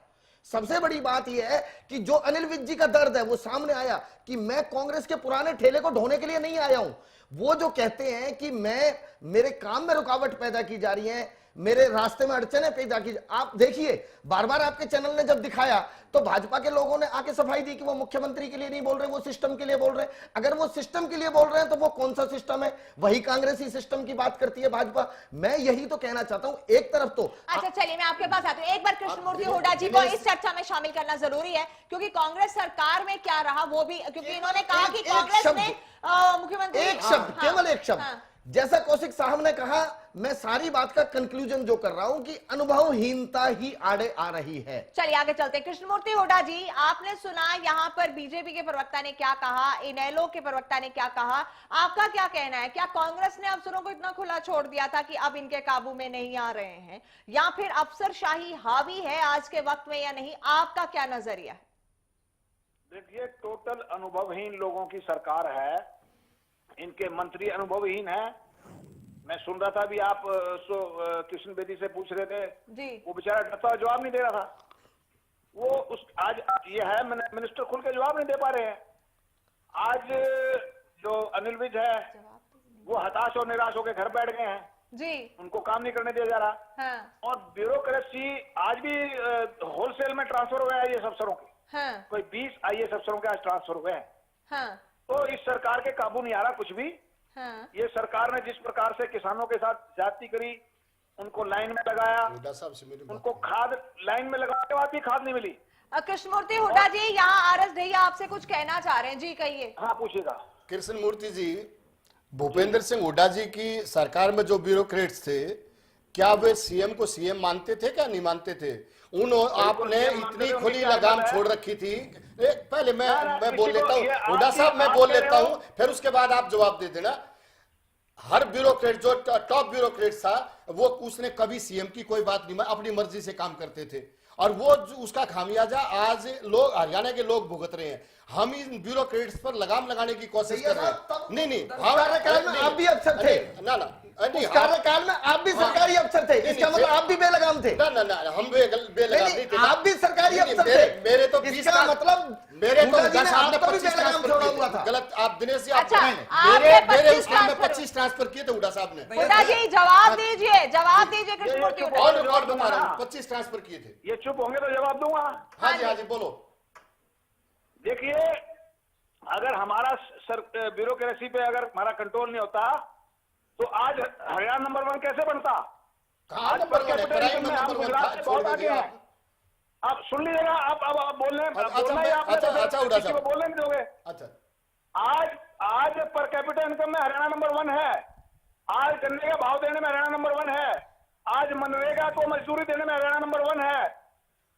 सबसे बड़ी बात यह है कि जो अनिल विज जी का दर्द है वो सामने आया कि मैं कांग्रेस के पुराने ठेले को ढोने के लिए नहीं आया हूं। वो जो कहते हैं कि मेरे काम में रुकावट पैदा की जा रही है, मेरे रास्ते में अड़चने पैदा की, आप देखिए बार बार आपके चैनल ने जब दिखाया तो भाजपा के लोगों ने आके सफाई दी कि वो मुख्यमंत्री के लिए नहीं बोल रहे, वो सिस्टम के लिए बोल रहे हैं। अगर वो सिस्टम के लिए बोल रहे हैं तो वो कौन सा सिस्टम है? वही कांग्रेसी सिस्टम की बात करती है भाजपा। मैं यही तो कहना चाहता हूं, एक तरफ तो अच्छा चलिए मैं आपके पास आती हूँ। एक बार कृष्णमूर्ति हुड्डा जी को इस चर्चा में शामिल करना जरूरी है, क्योंकि कांग्रेस सरकार में क्या रहा वो भी, क्योंकि इन्होंने कहा कि एक कांग्रेस शब्द, ने मुख्यमंत्री एक शब्द, हाँ, केवल एक शब्द, हाँ। जैसा कौशिक साहब ने कहा, मैं सारी बात का कंक्लूजन जो कर रहा हूं कि अनुभवहीनता ही आड़े आ रही है। चलिए आगे चलते हैं। कृष्णमूर्ति हुड्डा जी, आपने सुना यहाँ पर बीजेपी के प्रवक्ता ने क्या कहा, इनेलो के प्रवक्ता ने क्या कहा, आपका क्या कहना है? क्या कांग्रेस ने अफसरों को इतना खुला छोड़ दिया था कि अब इनके काबू में नहीं आ रहे हैं, या फिर अफसरशाही हावी है आज के वक्त में या नहीं? आपका क्या नजरिया है? देखिए, टोटल अनुभवहीन लोगों की सरकार है, इनके मंत्री अनुभवहीन है। मैं सुन रहा था अभी आप कृष्ण बेदी से पूछ रहे थे जी, वो बेचारा डरता जवाब नहीं दे रहा था। वो आज ये है मिनिस्टर खुल के जवाब नहीं दे पा रहे हैं। आज जो अनिल विज है वो हताश और निराश होकर घर बैठ गए हैं जी, उनको काम नहीं करने दिया जा रहा। हाँ, और ब्यूरोक्रेसी आज भी होलसेल में ट्रांसफर हो गया है IAS अफसरों के, हाँ, कोई 20 IAS अफसरों के आज ट्रांसफर हुए हैं। हाँ, तो इस सरकार के काबू नहीं आ रहा कुछ भी। हाँ, ये सरकार ने जिस प्रकार से किसानों के साथ ज्यादती करी, उनको लाइन में लगाया, हुड्डा साहब से मेरी बात उनको खाद लाइन में लगाने के बाद भी खाद नहीं मिली। कृष्णमूर्ति हुड्डा जी, यहाँ आरएस ढैया आपसे कुछ कहना चाह रहे हैं, जी कहिए। हाँ पूछिएगा। कृष्ण मूर्ति जी, भूपेंद्र सिंह हुड्डा जी की सरकार में जो ब्यूरोक्रेट्स थे, क्या वे सीएम को सीएम मानते थे क्या नहीं मानते थे? आपने इतनी खुली लगाम छोड़ रखी थी। पहले मैं बोल लेता हूँ हुड्डा साहब, मैं बोल लेता हूँ, फिर उसके बाद आप जवाब दे देना। हर ब्यूरोक्रेट जो टॉप ब्यूरोक्रेट था वो उसने कभी सीएम की कोई बात नहीं, अपनी मर्जी से काम करते थे, और वो उसका खामियाजा आज लोग हरियाणा के लोग भुगत रहे हैं। हम इन ब्यूरोक्रेट्स पर लगाम लगाने की कोशिश कर रहे हैं। नहीं कार्यकाल में आप भी अफसर थे ना उस कार्यकाल में आप भी सरकारी अफसर थे, इसका मतलब आप भी बेलगाम थे। ना हम बेलगाम नहीं थे। आप भी सरकारी अफसर थे। मेरे तो इसका मतलब मेरे तो हुड्डा जी ने 10 आपने आपको भी 25 बेलगाम छोड़ा हुआ था। गलत आप दिनेश जी, अच्छा, मेरे आपने मेरे 25 उस काम में ट्रांसफर 25 ट्रांसफर किए थे हुड्डा साहब ने। हुड्डा जी जवाब दीजिए कृष्णमूर्ति हुड्डा। ऑन रिकॉर्ड बता रहा हूँ, 25 ट्रांसफर किए थे। ये चुप होंगे तो जवाब दूंगा। हाँ जी बोलो। देखिए, अगर हमारा ब्यूरोक्रेसी पे अगर हमारा कंट्रोल नहीं होता तो आज हरियाणा नंबर 1 कैसे बनता? कहाँ नंबर 1 है? प्राइम में हम नंबर 1 गुजरात से बहुत आगे हैं। आप सुन लीजिएगा, आप बोलने अच्छा हुड्डा साहब, बोलने नहीं दोगे। अच्छा, आज पर कैपिटा इनकम में हरियाणा नंबर 1 है। आज गन्ने का भाव देने में हरियाणा नंबर 1 है। आज मनरेगा को मजदूरी देने में हरियाणा नंबर 1 है।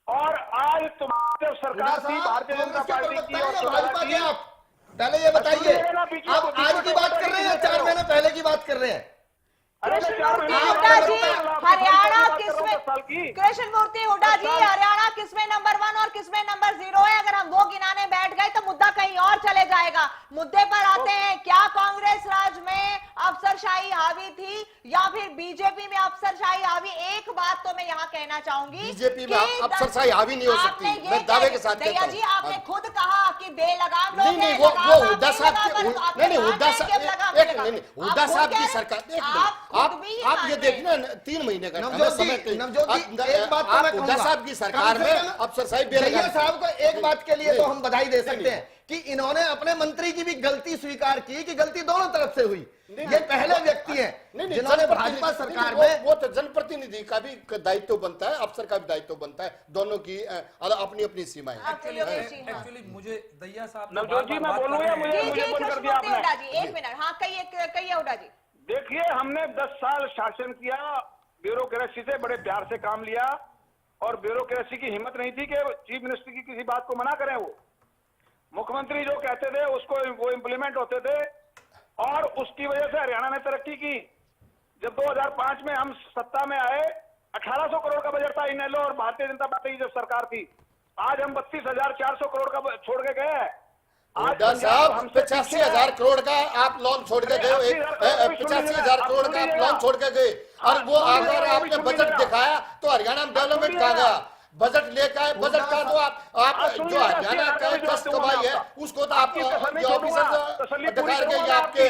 और आज तुम्हारी सरकार थी भारतीय जनता पार्टी की और भाजपा के, आप पहले ये बताइए, आप आज की बात कर रहे हैं 4 महीने पहले की बात कर रहे हैं? कृष्णमूर्ति हुड्डा जी, हरियाणा किसमें, कृष्णमूर्ति हुड्डा जी, हरियाणा किसमें नंबर 1 और किसमें नंबर 0 है? अगर हम वो गिनाने बैठ गए तो मुद्दा कहीं और चले जाएगा। मुद्दे पर आते हैं, क्या कांग्रेस राज में अफसरशाही हावी थी या फिर बीजेपी में अफसरशाही हावी? एक बात तो मैं यहाँ कहना चाहूंगी, बीजेपी में अफसरशाही हावी नहीं हो सकती, मैं दावे के साथ कहता हूँ। जी आपने खुद कहा कि बेलगाम लोग नहीं नहीं, हैं, वो लगाम हुड्डा आप साहब नहीं की लगा, नहीं नहीं, आपने हुड्डा कहा साहब कि हम लगाम एक नहीं नहीं नहीं, लगा। हुड्डा आप साहब खुद की कह सरकार, एक आप मिनट, खुद भी ये आप ये मानते हैं। देखना 3 महीने का नवजोत जी, एक बात तो मैं हुड्डा कहूंगा, साहब की सरकार में अफसरशाही दैया बेलगाम साहब को एक बात के लिए नहीं, तो हम बधाई दे सकते नहीं, हैं कि इन्होंने अपने मंत्री की भी गलती स्वीकार की कि गलती दोनों तरफ से हुई। नहीं, ये पहले व्यक्ति हैं नहीं, नहीं, जिन्होंने जनप्रतिनिधि- भाजपा सरकार नहीं, में वो तो जनप्रतिनिधि का भी दायित्व बनता है, अफसर का भी दायित्व बनता है, दोनों की अपनी अपनी सीमाएं हैं। आप योगेश जी, हाँ। एक्चुअली मुझे दैया साहब नवजोत जी, मैं बात कर बोलूं रहे या हैं। मुझे- जी जी बंद कर कृष्णमूर्ति दिया आपने। हुड्डा जी, एक मिनट, हाँ कहिए हुड्डा जी। देखिए, हमने 10 साल शासन किया, ब्यूरोक्रेसी से बड़े प्यार से काम लिया, और ब्यूरोक्रेसी की हिम्मत नहीं थी कि चीफ मिनिस्टर की किसी बात को मना करें। वो मुख्यमंत्री जो कहते थे उसको वो इम्प्लीमेंट होते थे, और उसकी वजह से हरियाणा ने तरक्की की। जब 2005 में हम सत्ता में आए, 1800 करोड़ का बजट था इनेलो और भारतीय जनता पार्टी की जब सरकार थी। आज हम 32,400 करोड़ का छोड़ के गए हैं। आज हुड्डा पंजाब साहब हमसे 85,000 करोड़ का आप लोन छोड़ के गए, 85,000 करोड़ का आप लोन छोड़ के गए, और वो अगर आपने बजट दिखाया तो हरियाणा में डेवलपमेंट कहाँ गया? बजट लेकर आए, बजट का तो आप जो हरियाणा का ट्रस्ट कमाई है उसको तो आप ऑफिसर दिखा गए, आपके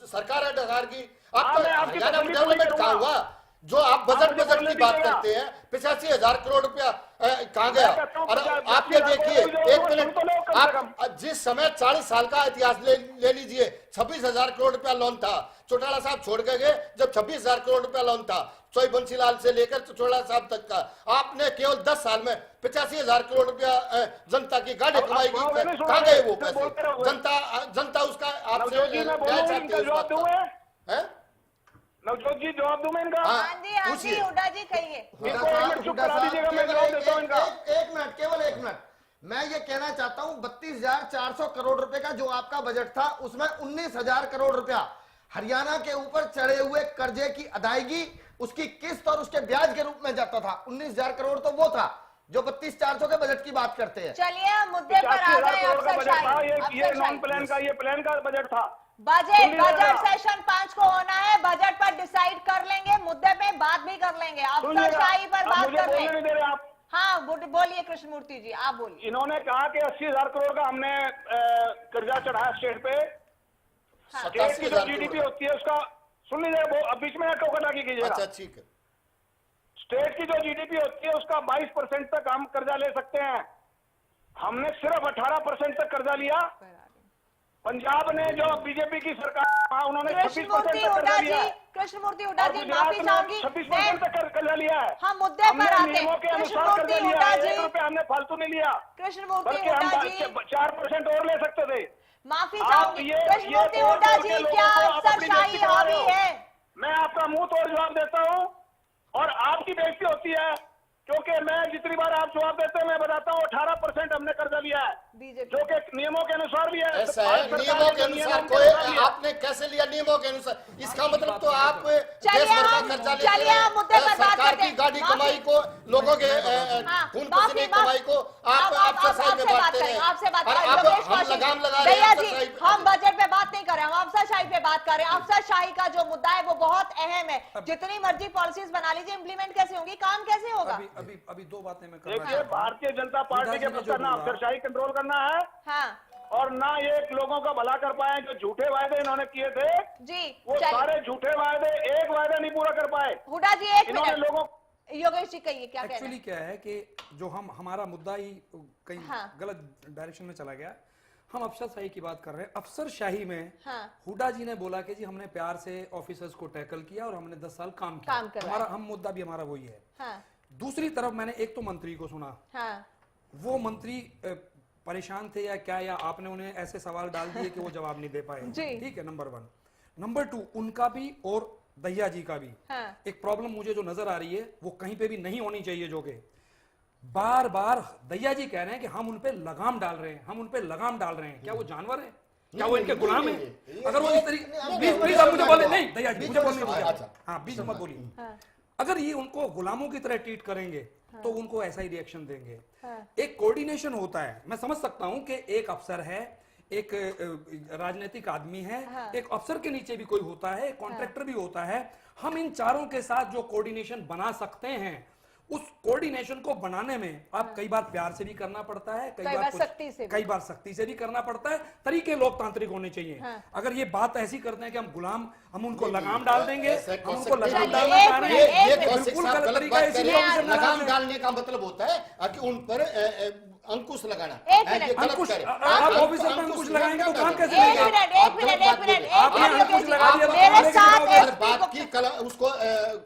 सरकार है दिखा की, आप हरियाणा में डेवलपमेंट कहाँ हुआ? जो आप बजट की बात करते हैं, 85,000 करोड़ रुपया कहाँ गया? और आप ये देखिए, एक मिनट, आप जिस समय 40 साल का इतिहास ले लीजिए, 26,000 करोड़ रुपया लोन था, चौटाला साहब छोड़ के गए जब 26,000 करोड़ रुपया लोन था, सोई बंसीलाल से लेकर चौटाला साहब तक का। आपने केवल 10 साल में 85,000 करोड़ रुपया जनता की गाड़ी कमाई की, कहाँ गए वो पैसे? जनता उसका आपसे न्याय चाहती है, उस बात का। नवजोत जी, जवाब दूं मैं इनका? हाँ जी हुड्डा जी कहिए। चुप करा दीजिएगा, मैं जवाब देता हूं इनका। एक मिनट, केवल एक मिनट। मैं ये कहना चाहता हूं 32,400 करोड़ रुपए का जो आपका बजट था, उसमें 19,000 करोड़ रुपया हरियाणा के ऊपर चढ़े हुए कर्जे की अदायगी, उसकी किस्त और उसके ब्याज के रूप में जाता था। 19,000 करोड़ तो वो था जो 32,400 के बजट की बात करते हैं। चलिए मुद्दे पर आ गए, ये नॉन प्लान का, ये प्लान का बजट था। बजट सेशन 5 को होना है, बजट पर डिसाइड कर लेंगे, मुद्दे पे बात भी कर लेंगे, अफसरशाही पर बात कर लेंगे। नहीं दे रहे आप। हाँ बोलिए कृष्णमूर्ति जी, आप बोलिए। इन्होंने कहा कि 80,000 करोड़ का हमने कर्जा चढ़ाया स्टेट पे। स्टेट की जो जीडीपी होती है उसका, सुन लीजिए, वो अब बीच में टोकन कीजिएगा। अच्छा ठीक है। स्टेट की जो जीडीपी होती है उसका 22% तक हम कर्जा ले सकते हैं। हमने सिर्फ 18% तक कर्जा लिया। पंजाब ने जो बीजेपी की सरकार, उन्होंने 26% तक कर्जा लिया है। कृष्णमूर्ति हुड्डा जी, माफी चाहूंगी, 26% तक कर्जा लिया है। हम मुद्दे पर आते नियमों के हैं। अनुसार कर्जा लिया है, 1 कृष्णमूर्ति रुपया हमने फालतू नहीं लिया, कृष्णमूर्ति बल्कि हुड्डा हम जी 4% और ले सकते थे। माफी आप चाहूंगी, ये कृष्णमूर्ति तोड़ हुड्डा तोड़ के जी लोगों क्या को आप अपनी अफसरशाही बेइज्जती करा रहे हावी हो। है? मैं आपका मुंह तोड़ जवाब देता हूं, और आपकी बेइज्जती होती है, क्योंकि मैं जितनी बार आप जवाब देते हैं मैं बताता हूं 18% हमने कर्जा लिया है, बीजेपी जो कि नियमों के अनुसार भी है। ऐसा है, नियमों के अनुसार कोई, आपने कैसे लिया नियमों के अनुसार? इसका मतलब तो आप देश भर का कर्जा लेते चलिए हम मुद्दे पर बात सरकार करते की हैं। गाड़ी कमाई को, लोगों के खून पसीने की कमाई को आप अफसरशाही में बांटते हैं। आपसे बात और करें, अब योगेश हम कौशिक। लगाम लगा रहे हैं दैया जी, अफसरशाही पे। हम बजट पे बात नहीं कर रहे, हम अफसरशाही पे बात कर रहे हैं। अफसरशाही का जो मुद्दा है वो बहुत अहम है। जितनी मर्जी पॉलिसीज बना लीजिए, इंप्लीमेंट कैसे होंगी, काम कैसे होगा? अभी 2 बातें मैं करना देखिए, चाहता हूं। भारतीय जनता पार्टी के पक्ष ना अफसरशाही कंट्रोल करना है, हाँ और ना ये लोगों का भला कर पाए। जो झूठे वायदे इन्होंने किए थे, जी वो सारे झूठे वायदे, एक वायदा नहीं पूरा कर पाए। हुड्डा जी एक इन्होंने मिनट, लोगों योगेश जी कहिए क्या कहना एक्चुअली है? क्या है कि जो हमारा मुद्दा ही कहीं हाँ। गलत डायरेक्शन में चला गया। हम अफसरशाही की बात कर रहे हैं। अफसरशाही में हाँ। हुड्डा जी ने बोला कि जी हमने प्यार से ऑफिसर्स को टैकल किया और हमने 10 साल काम काम किया। करवाया। हम मुद्दा भी हमारा वही है। हाँ दूसरी तरफ मैंने एक तो मंत्री को सुना, हाँ वो मंत्री परेशान थे या क्या, या आपने उन्हें ऐसे सवाल डाल दिए कि वो जवाब नहीं दे पाए। जी। ठीक है, नंबर 1। नंबर 2, उनका भी और दैया जी का भी हाँ। एक प्रॉब्लम मुझे जो नजर आ रही है वो कहीं पे भी नहीं होनी चाहिए, जो कि बार बार दैया जी कह रहे हैं कि हम उन पे लगाम डाल रहे हैं, हम उन पे लगाम डाल रहे हैं। क्या वो जानवर है? क्या वो इनके गुलाम है? अगर वो इस तरीके, प्लीज आप मुझे बोले, नहीं दैया जी मुझे बोलने दीजिए। हाँ, बीच में मत बोलिए। अगर ये उनको गुलामों की तरह ट्रीट करेंगे तो उनको ऐसा ही रिएक्शन देंगे। एक कोऑर्डिनेशन होता है। मैं समझ सकता हूं कि एक अफसर है, एक राजनीतिक आदमी है, एक अफसर के नीचे भी कोई होता है, एक कॉन्ट्रैक्टर भी होता है। हम इन चारों के साथ जो कोऑर्डिनेशन बना सकते हैं, उस कोऑर्डिनेशन को बनाने में आप कई बार प्यार से भी करना पड़ता है, कई बार सख्ती से भी करना पड़ता है। तरीके लोकतांत्रिक होने चाहिए। अगर ये बात ऐसी करते हैं कि हम उनको लगाम डाल देंगे, हम उनको लगाम डालना चाह रहे हैं, ये बिल्कुल गलत तरीका है। इसलिए लगाम डालने का मतलब होता है कि उन पर अंकुश लगाना। अंकुश, आप ऑफिसर पर अंकुश लगाएंगे तो काम कैसे एक मिनट आपने अंकुश लगा दिया तो मेरे साथ बात की कल उसको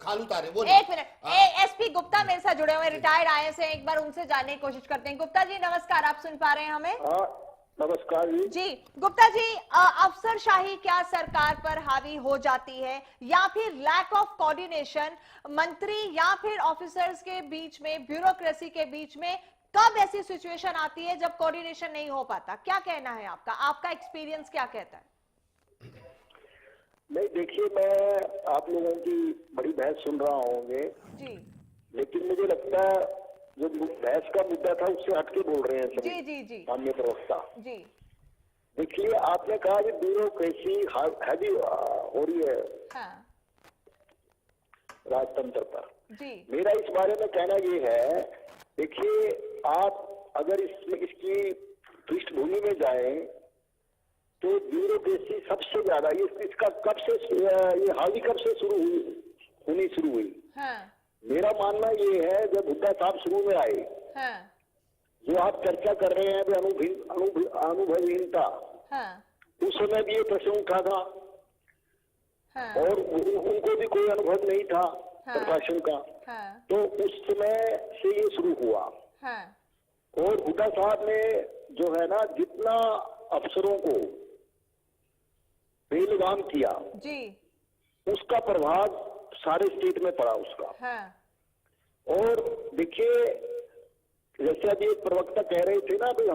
खाल उतारे। वो एक मिनट, एसपी गुप्ता मेरे साथ जुड़े हुए रिटायर्ड आईएएस हैं, एक बार उनसे जानने की कोशिश करते हैं। गुप्ता जी नमस्कार, आप सुन पा रहे हैं हमें? नमस्कार जी। जी गुप्ता जी, अफसरशाही क्या सरकार पर हावी हो जाती है या फिर लैक ऑफ कोऑर्डिनेशन मंत्री या फिर ऑफिसर्स के बीच में, ब्यूरोक्रेसी के बीच में, कब ऐसी सिचुएशन आती है जब कोऑर्डिनेशन नहीं हो पाता? क्या कहना है आपका? आपका एक्सपीरियंस क्या कहता है? नहीं देखिए, मैं आप लोगों की बड़ी बहस सुन रहा होंगे जी, लेकिन मुझे लगता है जो बहस का मुद्दा था उससे हटके बोल रहे हैं सभी। जी जी जी माननीय प्रवक्ता जी। देखिए, आपने कहा कि ब्यूरोक्रेसी हैवी हो रही है हाँ राजतंत्र पर। जी मेरा इस बारे में कहना ये है, देखिए आप अगर इसकी पृष्ठभूमि में जाएं तो ब्यूरोक्रेसी सबसे ज्यादा इसका कब से ये हावी कब से होनी शुरू हुई? हाँ मेरा मानना ये है जब हुड्डा साहब शुरू में आए, हाँ जो आप चर्चा कर रहे हैं अनुभवहीनता, हाँ उस समय भी ये प्रश्न उठा था हाँ और उनको भी कोई अनुभव नहीं था प्रशासन का। हाँ तो उस समय से ये शुरू हुआ। हाँ और हुड्डा साहब ने जो है ना, जितना अफसरों को बेलगाम किया जी, उसका प्रभाव सारे स्टेट में पड़ा उसका। हाँ और देखिए, जैसे अभी एक प्रवक्ता कह रहे थे ना, भाई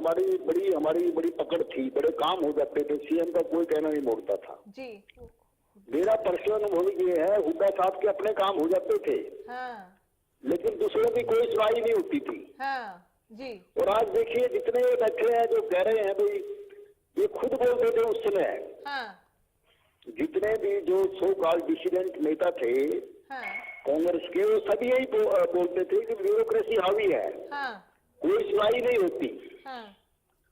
हमारी बड़ी पकड़ थी, बड़े काम हो जाते थे, सीएम का कोई कहना नहीं मोड़ता था जी। मेरा पर्सनल अनुभव ये है, हुड्डा साहब के अपने काम हो जाते थे हाँ लेकिन दूसरों की कोई सुनवाई नहीं होती थी। हाँ जी और आज देखिए जितने बैठे हैं जो कह रहे हैं, भाई ये खुद बोलते थे उस समय, हाँ जितने भी जो सो कॉल्ड डिसिडेंट नेता थे हाँ कांग्रेस के, वो सभी यही बोलते थे कि ब्यूरोक्रेसी हावी है, हाँ कोई सुनवाई नहीं होती। हाँ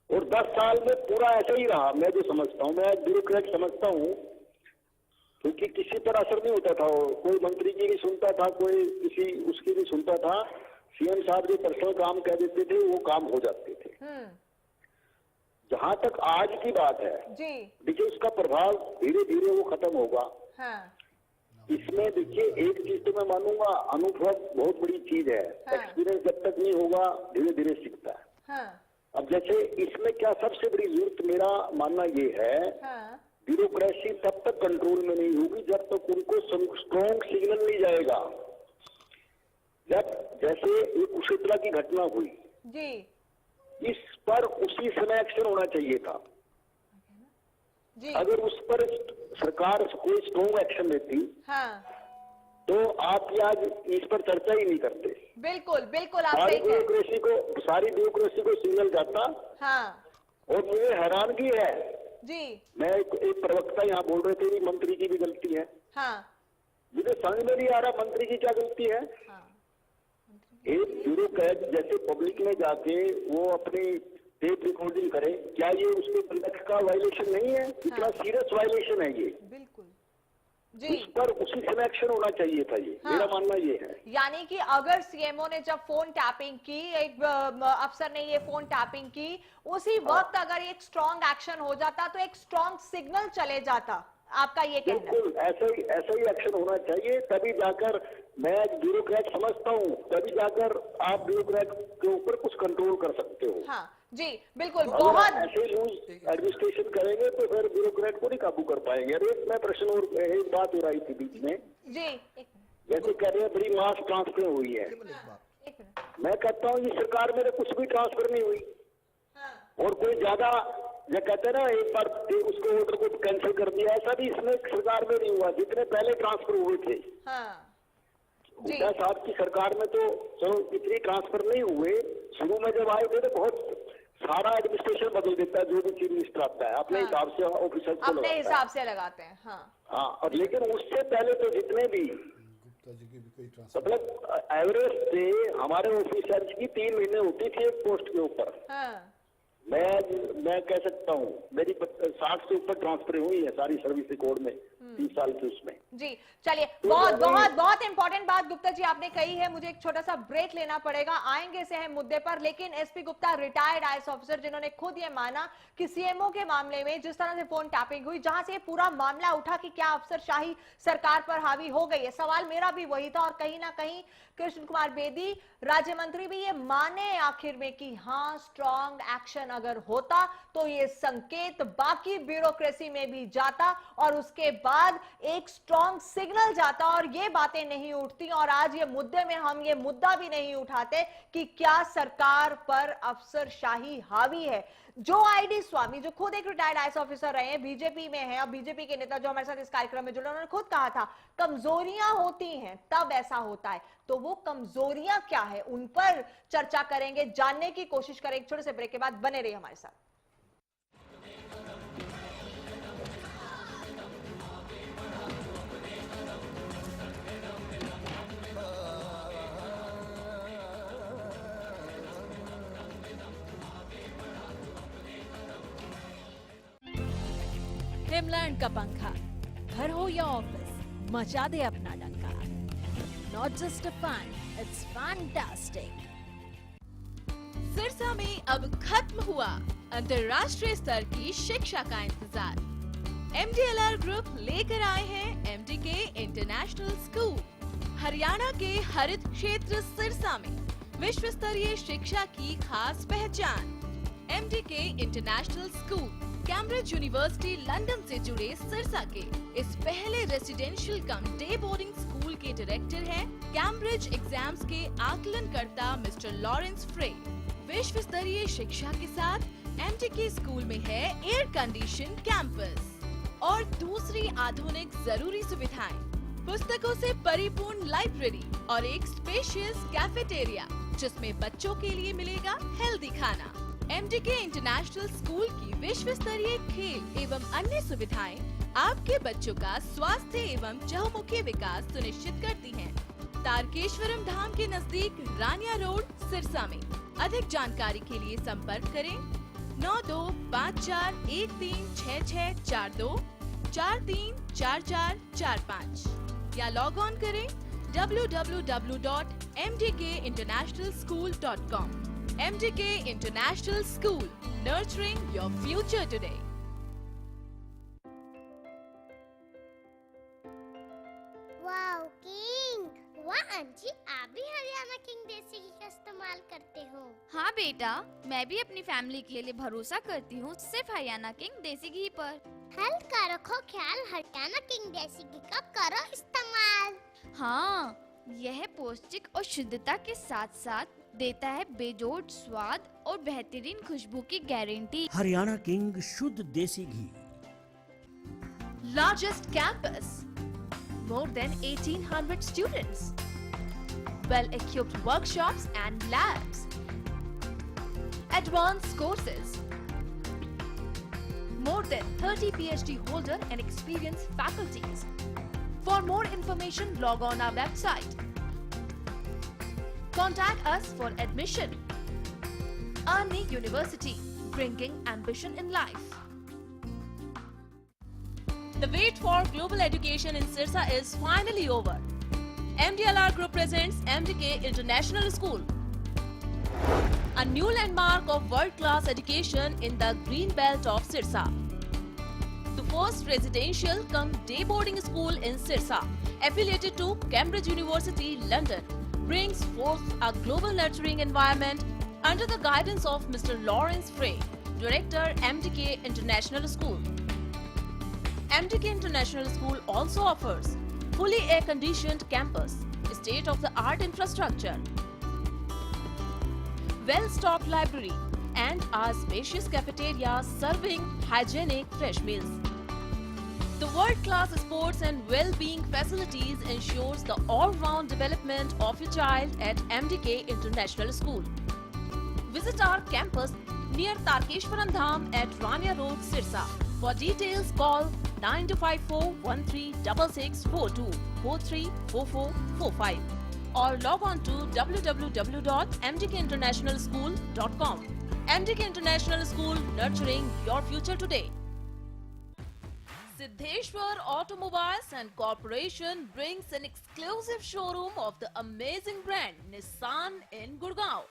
और 10 साल में पूरा ऐसा ही रहा। मैं जो समझता हूँ, मैं ब्यूरोक्रेट समझता हूँ, क्योंकि किसी पर असर नहीं होता था। कोई मंत्री की भी सुनता था, कोई किसी उसकी भी सुनता था। सीएम साहब जो पर्सनल काम कह देते थे वो काम हो जाते थे। जहां तक आज की बात है जी, देखिए, उसका प्रभाव धीरे धीरे वो खत्म होगा। हाँ इसमें देखिए एक चीज तो मैं मानूंगा, अनुभव बहुत बड़ी चीज है। हाँ। एक्सपीरियंस जब तक नहीं होगा धीरे धीरे सीखता है। हाँ अब जैसे इसमें क्या सबसे बड़ी जरूरत, मेरा मानना ये है, हाँ ब्यूरोक्रेसी तब तक कंट्रोल में नहीं होगी जब तक उनको स्ट्रॉन्ग सिग्नल नहीं जाएगा। जब जैसे ये कुशीतला की घटना हुई जी इस पर उसी समय एक्शन होना चाहिए था। जी अगर उस पर सरकार कोई स्ट्रॉन्ग एक्शन लेती हाँ तो आप आज इस पर चर्चा ही नहीं करते। बिल्कुल बिल्कुल, आप सारी सही कह ब्यूरोक्रेसी को सिग्नल जाता। हाँ और मुझे हैरानगी है, जी मैं एक प्रवक्ता यहाँ बोल रहे थे कि मंत्री की भी गलती है। हाँ मुझे समझ में नहीं आ रहा मंत्री की क्या गलती है। हाँ एक ब्यूरोक्रेट जैसे पब्लिक में जाके वो अपनी टेप रिकॉर्डिंग करे, क्या ये उसके प्रोजेक्ट का वायलेशन नहीं है? इतना सीरियस वायलेशन है ये, बिल्कुल जी। उस पर उसी समय एक्शन होना चाहिए था। ये मेरा मानना ये है। यानी कि अगर सीएमओ ने जब फोन टैपिंग की, एक अफसर ने ये फोन टैपिंग की, उसी वक्त अगर एक स्ट्रॉन्ग एक्शन हो जाता तो एक स्ट्रॉन्ग सिग्नल चले जाता, आपका ये कहना? बिल्कुल ऐसा ही एक्शन होना चाहिए। तभी जाकर मैं ब्यूरोक्रेट समझता हूँ, तभी जाकर आप ब्यूरोक्रेट के ऊपर कुछ कंट्रोल कर सकते हो। हाँ जी बिल्कुल। अगर बहुत ऐसे लूज एडमिनिस्ट्रेशन करेंगे तो फिर ब्यूरोक्रेट को नहीं काबू कर पाएंगे। अरे मैं प्रश्न और एक बात हो रही थी बीच में, जी जैसे कह रहे हैं बड़ी मास ट्रांसफर हुई है। एक मिनट। मैं कहता हूँ ये सरकार में तो कुछ भी ट्रांसफर नहीं हुई। और कोई ज्यादा जो कहते हैं ना, एक बार उसको ऑर्डर को कैंसिल कर दिया, ऐसा भी इसमें सरकार में नहीं हुआ। जितने पहले ट्रांसफर हुए थे हुड्डा साहब की सरकार में तो चलो इतनी ट्रांसफर नहीं हुए। शुरू में जब आए थे तो बहुत सारा एडमिनिस्ट्रेशन बदल देता है, जो भी चीफ मिनिस्टर आता है अपने हिसाब से ऑफिसर को अपने लगाता है। हिसाब से लगाते हैं। हाँ हाँ, और लेकिन उससे पहले तो जितने भी गुप्ता जी की भी कोई ट्रांसफर मतलब एवरेज थे हमारे ऑफिसर्स की 3 महीने होती थी एक पोस्ट के ऊपर। हाँ मैं कह सकता हूँ मेरी 60 से ऊपर ट्रांसफर हुई है सारी सर्विस रिकॉर्ड में 30 साल के उसमें। जी चलिए, बहुत बहुत बहुत इंपॉर्टेंट बात गुप्ता जी आपने कही है। मुझे एक छोटा सा ब्रेक लेना पड़ेगा, आएंगे से है मुद्दे पर। लेकिन SP Gupta retired IAS officer जिन्होंने खुद ये माना कि सीएमओ के मामले में जिस तरह से फोन टैपिंग हुई, जहां से ये पूरा मामला उठा कि क्या अफसरशाही सरकार पर हावी हो गई है, सवाल मेरा भी वही था। और कहीं ना कहीं कृष्ण कुमार बेदी राज्य मंत्री भी ये माने आखिर में कि हाँ स्ट्रॉन्ग एक्शन अगर होता तो ये संकेत बाकी ब्यूरोक्रेसी में भी जाता और उसके बाद एक स्ट्रॉन्ग सिग्नल जाता और ये बातें नहीं उठती। और आज ये मुद्दे में हम ये मुद्दा भी नहीं उठाते कि क्या सरकार पर अफसरशाही हावी है। जो आईडी स्वामी जो खुद एक रिटायर्ड आईएएस ऑफिसर रहे हैं, बीजेपी में है और बीजेपी के नेता जो हमारे साथ इस कार्यक्रम में जुड़े, उन्होंने खुद कहा था कमजोरियां होती हैं तब ऐसा होता है। तो वो कमजोरियां क्या है उन पर चर्चा करेंगे, जानने की कोशिश करेंगे। छोटे से ब्रेक के बाद बने रहिए हमारे साथ। हिमलैंड का पंखा, घर हो या ऑफिस, मचा दे अपना डंका। Not just a fun, it's fantastic. Sirsa में अब खत्म हुआ अंतर्राष्ट्रीय स्तर की शिक्षा का इंतजार। MDLR ग्रुप लेकर आए हैं MDK इंटरनेशनल स्कूल। हरियाणा के हरित क्षेत्र सिरसा में विश्व स्तरीय शिक्षा की खास पहचान। MDK international school Cambridge university London से जुड़े सिरसा के इस पहले रेसिडेंशियल कम डे बोर्डिंग स्कूल के डायरेक्टर हैं कैम्ब्रिज एग्जाम्स के आकलनकर्ता मिस्टर लॉरेंस फ्रे। विश्व स्तरीय शिक्षा के साथ MDK स्कूल में है एयर कंडीशन कैंपस और दूसरी आधुनिक जरूरी सुविधाएं, पुस्तकों से परिपूर्ण लाइब्रेरी और एक स्पेशियस कैफेटेरिया जिसमें बच्चों के लिए मिलेगा हेल्दी खाना। MDK इंटरनेशनल स्कूल की विश्व स्तरीय खेल एवं अन्य सुविधाएं आपके बच्चों का स्वास्थ्य एवं चहुमुखी विकास सुनिश्चित करती हैं। तारकेश्वरम धाम के नजदीक रानिया रोड सिरसा में। अधिक जानकारी के लिए संपर्क करें 9254136642 434445 या लॉग ऑन करें www.mdkinternationalschool.com। MDK International School, nurturing your future today. Wow king, वाह आंटी, आप भी हरियाणा किंग देसी घी का इस्तेमाल करते हो? हाँ बेटा, मैं भी अपनी फैमिली के लिए भरोसा करती हूँ सिर्फ हरियाणा किंग देसी घी पर। हेल्थ का रखो ख्याल, हरियाणा किंग देसी घी का करो इस्तेमाल। हाँ, यह पौष्टिक और शुद्धता के साथ साथ देता है बेजोड़ स्वाद और बेहतरीन खुशबू की गारंटी। हरियाणा किंग शुद्ध देसी घी। Largest campus, more than 1800 students, well-equipped workshops and labs, advanced courses, more than 30 PhD holder and experienced faculties. For more information, log on our website. Contact us for admission. Army University, bringing ambition in life. The wait for global education in Sirsa is finally over. MDLR Group presents MDK International School, a new landmark of world-class education in the green belt of Sirsa. The first residential cum day boarding school in Sirsa, affiliated to Cambridge University, London, brings forth a global nurturing environment under the guidance of Mr. Lawrence Frey, Director, MDK International School. MDK International School also offers fully air-conditioned campus, state-of-the-art infrastructure, well-stocked library, and our spacious cafeteria serving hygienic fresh meals. The world-class sports and well-being facilities ensures the all-round development of your child at MDK International School. Visit our campus near Tarkeshwaram Dham at Rania Road, Sirsa. For details, call 9254136642 434445 or log on to www.mdkinternationalschool.com. MDK International School, nurturing your future today. Siddheshwar Automobiles and Corporation brings an exclusive showroom of the amazing brand Nissan in Gurgaon.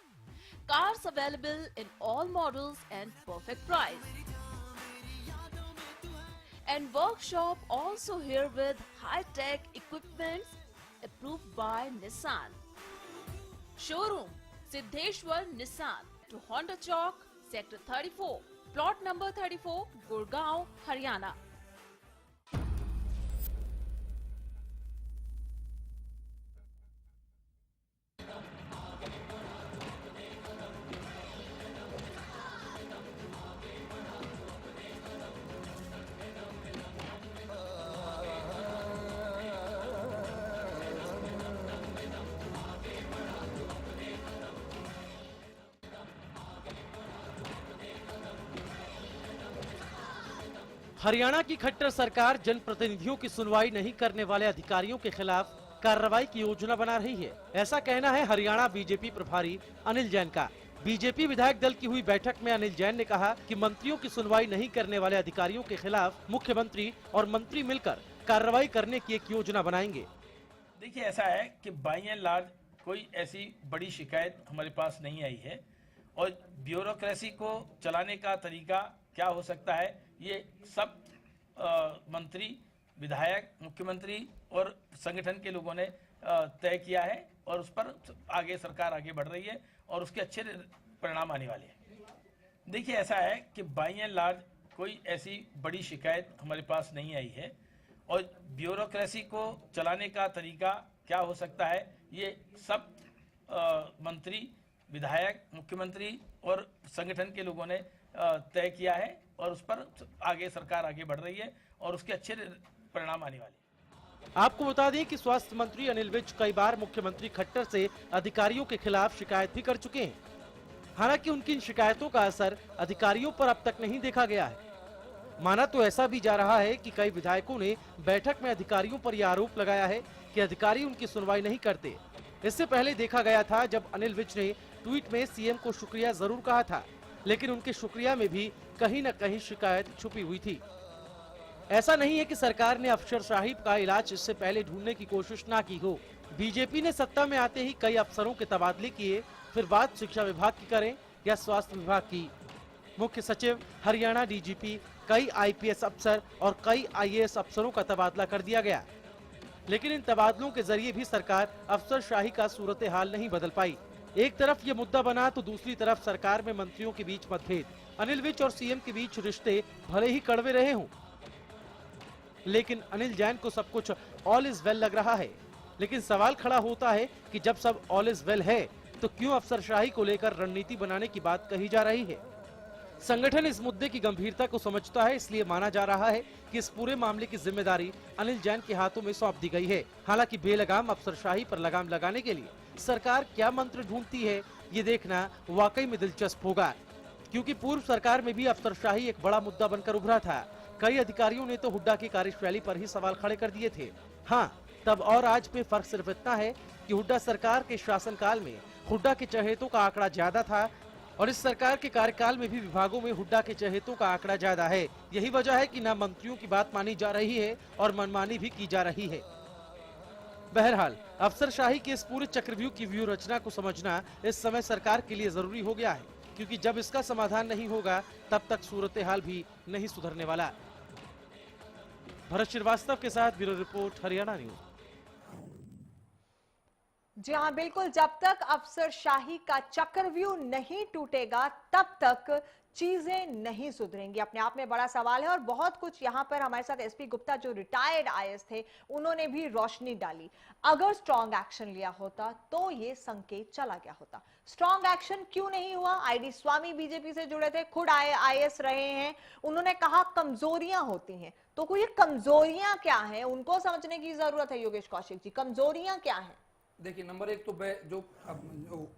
Cars available in all models and perfect price. And workshop also here with high-tech equipments approved by Nissan. Showroom Siddheshwar Nissan to Honda Chowk, Sector 34, plot number 34, Gurgaon, Haryana. Haryana की खट्टर सरकार जनप्रतिनिधियों की सुनवाई नहीं करने वाले अधिकारियों के खिलाफ कार्रवाई की योजना बना रही है। ऐसा कहना है हरियाणा बीजेपी प्रभारी अनिल जैन का। बीजेपी विधायक दल की हुई बैठक में अनिल जैन ने कहा कि मंत्रियों की सुनवाई नहीं करने वाले अधिकारियों के खिलाफ मुख्यमंत्री और मंत्री मिलकर कार्रवाई करने की एक योजना बनाएंगे। देखिए, ऐसा है कि बाई एंड लार्ज कोई ऐसी बड़ी शिकायत हमारे पास नहीं आई है और ब्यूरोक्रेसी को चलाने का तरीका क्या हो सकता है, ये सब मंत्री, विधायक, मुख्यमंत्री और संगठन के लोगों ने तय किया है और उस पर आगे सरकार आगे बढ़ रही है और उसके अच्छे परिणाम आने वाले हैं। देखिए, ऐसा है कि बाई एंड लार्ज कोई ऐसी बड़ी शिकायत हमारे पास नहीं आई है और ब्यूरोक्रेसी को चलाने का तरीका क्या हो सकता है, ये सब मंत्री, विधायक, मुख्यमंत्री और संगठन के लोगों ने तय किया है और उस पर आगे सरकार आगे बढ़ रही है और उसके अच्छे परिणाम आने वाले हैं। आपको बता दें कि स्वास्थ्य मंत्री अनिल विज कई बार मुख्यमंत्री खट्टर से अधिकारियों के खिलाफ शिकायत भी कर चुके हैं। हालांकि उनकी इन शिकायतों का असर अधिकारियों पर अब तक नहीं देखा गया है। माना तो ऐसा भी जा रहा है कि कई विधायकों ने बैठक में अधिकारियों पर यह आरोप लगाया है कि अधिकारी उनकी सुनवाई नहीं करते। इससे पहले देखा गया था जब अनिल विज ने ट्वीट में सीएम को शुक्रिया जरूर कहा था, लेकिन उनके शुक्रिया में भी कहीं न कहीं शिकायत छुपी हुई थी। ऐसा नहीं है कि सरकार ने अफसरशाही का इलाज इससे पहले ढूंढने की कोशिश ना की हो। बीजेपी ने सत्ता में आते ही कई अफसरों के तबादले किए, फिर बात शिक्षा विभाग की करें या स्वास्थ्य विभाग की। मुख्य सचिव, हरियाणा डीजीपी, कई आईपीएस अफसर और कई आईएएस अफसरों का तबादला कर दिया गया, लेकिन इन तबादलों के जरिए भी सरकार अफसरशाही का सूरत हाल नहीं बदल पाई। एक तरफ ये मुद्दा बना तो दूसरी तरफ सरकार में मंत्रियों के बीच मतभेद। अनिल विज और सीएम के बीच रिश्ते भले ही कड़वे रहे हों, लेकिन अनिल जैन को सब कुछ ऑल इज वेल लग रहा है। लेकिन सवाल खड़ा होता है कि जब सब ऑल इज वेल है तो क्यों अफसरशाही को लेकर रणनीति बनाने की बात कही जा रही है। संगठन इस मुद्दे की गंभीरता को समझता है, इसलिए माना जा रहा है कि इस पूरे मामले की जिम्मेदारी अनिल जैन के हाथों में सौंप दी गई है। हालांकि बेलगाम अफसरशाही पर लगाम लगाने के लिए सरकार क्या मंत्र ढूंढती है, ये देखना वाकई में दिलचस्प होगा, क्योंकि पूर्व सरकार में भी अफसरशाही एक बड़ा मुद्दा बनकर उभरा था। कई अधिकारियों ने तो हुड्डा की कार्यशैली पर ही सवाल खड़े कर दिए थे। हाँ, तब और आज में फर्क सिर्फ इतना है कि हुड्डा सरकार के शासनकाल में हुड्डा के चहेतों का आंकड़ा ज्यादा था और इस सरकार के कार्यकाल में भी विभागों में हुड्डा के चहेतों का आंकड़ा ज्यादा है। यही वजह है कि न मंत्रियों की बात मानी जा रही है और मनमानी भी की जा रही है। बहरहाल, अफसरशाही के इस पूरे चक्रव्यूह की व्यूह रचना को समझना इस समय सरकार के लिए जरूरी हो गया है, क्योंकि जब इसका समाधान नहीं होगा तब तक सूरत हाल भी नहीं सुधरने वाला। भरत श्रीवास्तव के साथ ब्यूरो रिपोर्ट, हरियाणा न्यूज। जी हाँ, बिल्कुल, जब तक अफसरशाही का चक्रव्यूह नहीं टूटेगा तब तक चीजें नहीं सुधरेंगी। अपने आप में बड़ा सवाल है और बहुत कुछ यहाँ पर हमारे साथ एसपी गुप्ता जो रिटायर्ड आईएएस थे उन्होंने भी रोशनी डाली। अगर स्ट्रॉन्ग एक्शन लिया होता तो ये संकेत चला गया होता। स्ट्रॉन्ग एक्शन क्यों नहीं हुआ? आईडी स्वामी बीजेपी से जुड़े थे, खुद आईएएस रहे हैं, उन्होंने कहा कमजोरियां होती हैं। तो कोई कमजोरियां क्या है उनको समझने की जरूरत है। योगेश कौशिक जी, कमजोरियां क्या है? देखिए, नंबर एक तो जो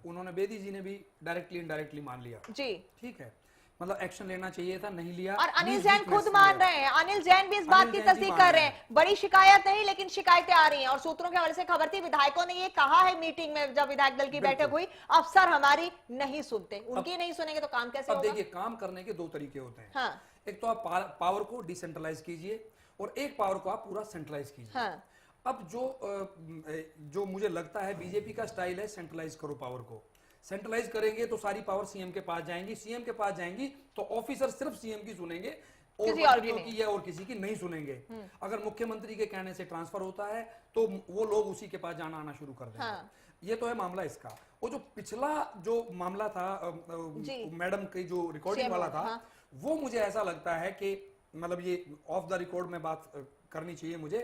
उन्होंने बेदी जी ने भी डायरेक्टली इनडायरेक्टली मान लिया जी, ठीक है, मतलब एक्शन लेना चाहिए था, नहीं लिया। और अनिल न्यूज़ जैन वीक खुद में मान लिया। रहे हैं, अनिल जैन भी इस बात अनिल की जैन जी तस्दीक मान कर रहे रहे हैं, बड़ी शिकायत नहीं लेकिन शिकायतें आ रही हैं। और सूत्रों के हवाले से खबर थी, विधायकों ने ये कहा है मीटिंग में, जब विधायक दल की बैठक हुई, अफसर हमारी नहीं सुनते, उनकी नहीं सुनेंगे तो काम कैसे अब होगा? देखिए, काम करने के दो तरीके होते हैं। हाँ। एक तो आप पावर को डिसेंट्रलाइज कीजिए और एक पावर को आप पूरा सेंट्रलाइज कीजिए। हाँ। अब जो मुझे लगता है बीजेपी का स्टाइल है, सेंट्रलाइज करो पावर को। सेंट्रलाइज करेंगे तो सारी पावर सीएम के पास जाएंगी, सीएम के पास जाएंगी तो ऑफिसर सिर्फ सीएम की सुनेंगे और किसी और की मंत्रियों की या और किसी की नहीं सुनेंगे। अगर मुख्यमंत्री के कहने से ट्रांसफर होता है तो वो लोग उसी के पास जाना आना शुरू कर देंगे। हाँ। ये तो है मामला इसका। वो जो पिछला जो मामला था मैडम की जो रिकॉर्डिंग वाला था, हाँ। वो मुझे ऐसा लगता है कि मतलब ये ऑफ द रिकॉर्ड में बात करनी चाहिए मुझे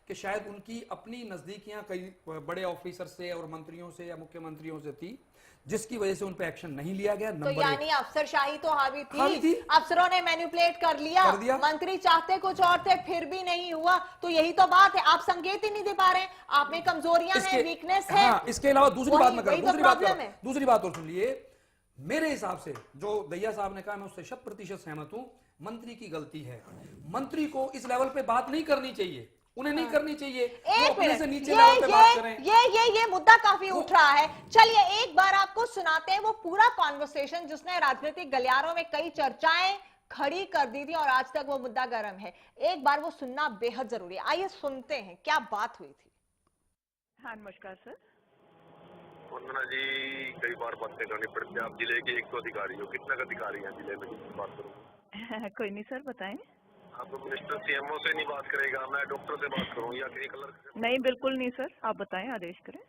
कि शायद उनकी अपनी नजदीकियां कई बड़े ऑफिसर से और मंत्रियों से या मुख्यमंत्रियों से थी, जिसकी वजह से उन पे एक्शन नहीं लिया गया। तो यानी अफसरशाही तो हावी हावी थी, थी। अफसरों ने मैनिपुलेट कर लिया, मंत्री चाहते कुछ और थे फिर भी नहीं हुआ। तो यही तो बात है, आप संकेत ही नहीं दे पा रहे हैं, आप में कमजोरियां हैं, वीकनेस है। हाँ, इसके अलावा दूसरी बात मैं करूं, दूसरी बात और सुन लिए। मेरे हिसाब से जो दैया साहब ने कहा, मैं उससे 100% सहमत हूं। मंत्री की गलती है, मंत्री को इस लेवल पे बात नहीं करनी चाहिए, उन्हें नहीं करनी चाहिए। एक मिनट, से नीचे लेवल पे बात करें। ये मुद्दा काफी उठ रहा है। चलिए एक बार आपको सुनाते हैं वो पूरा कॉन्वर्सेशन जिसने राजनीतिक गलियारों में कई चर्चाएं खड़ी कर दी थी और आज तक वो मुद्दा गर्म है। एक बार वो सुनना बेहद जरूरी है। आइए सुनते हैं क्या बात हुई थी। हाँ, नमस्कार सर। वंदना जी, कई बार बातें करनी पड़ती है। आप जिले के 100 अधिकारी हो, कितने अधिकारी हैं जिले में? बात करूँ कोई नहीं सर, बताएं। आप मिनिस्टर सीएमओ से नहीं बात करेगा, मैं डॉक्टर से बात करूँ या किसी कलर से? नहीं, बिल्कुल नहीं सर, आप बताएं, आदेश करें।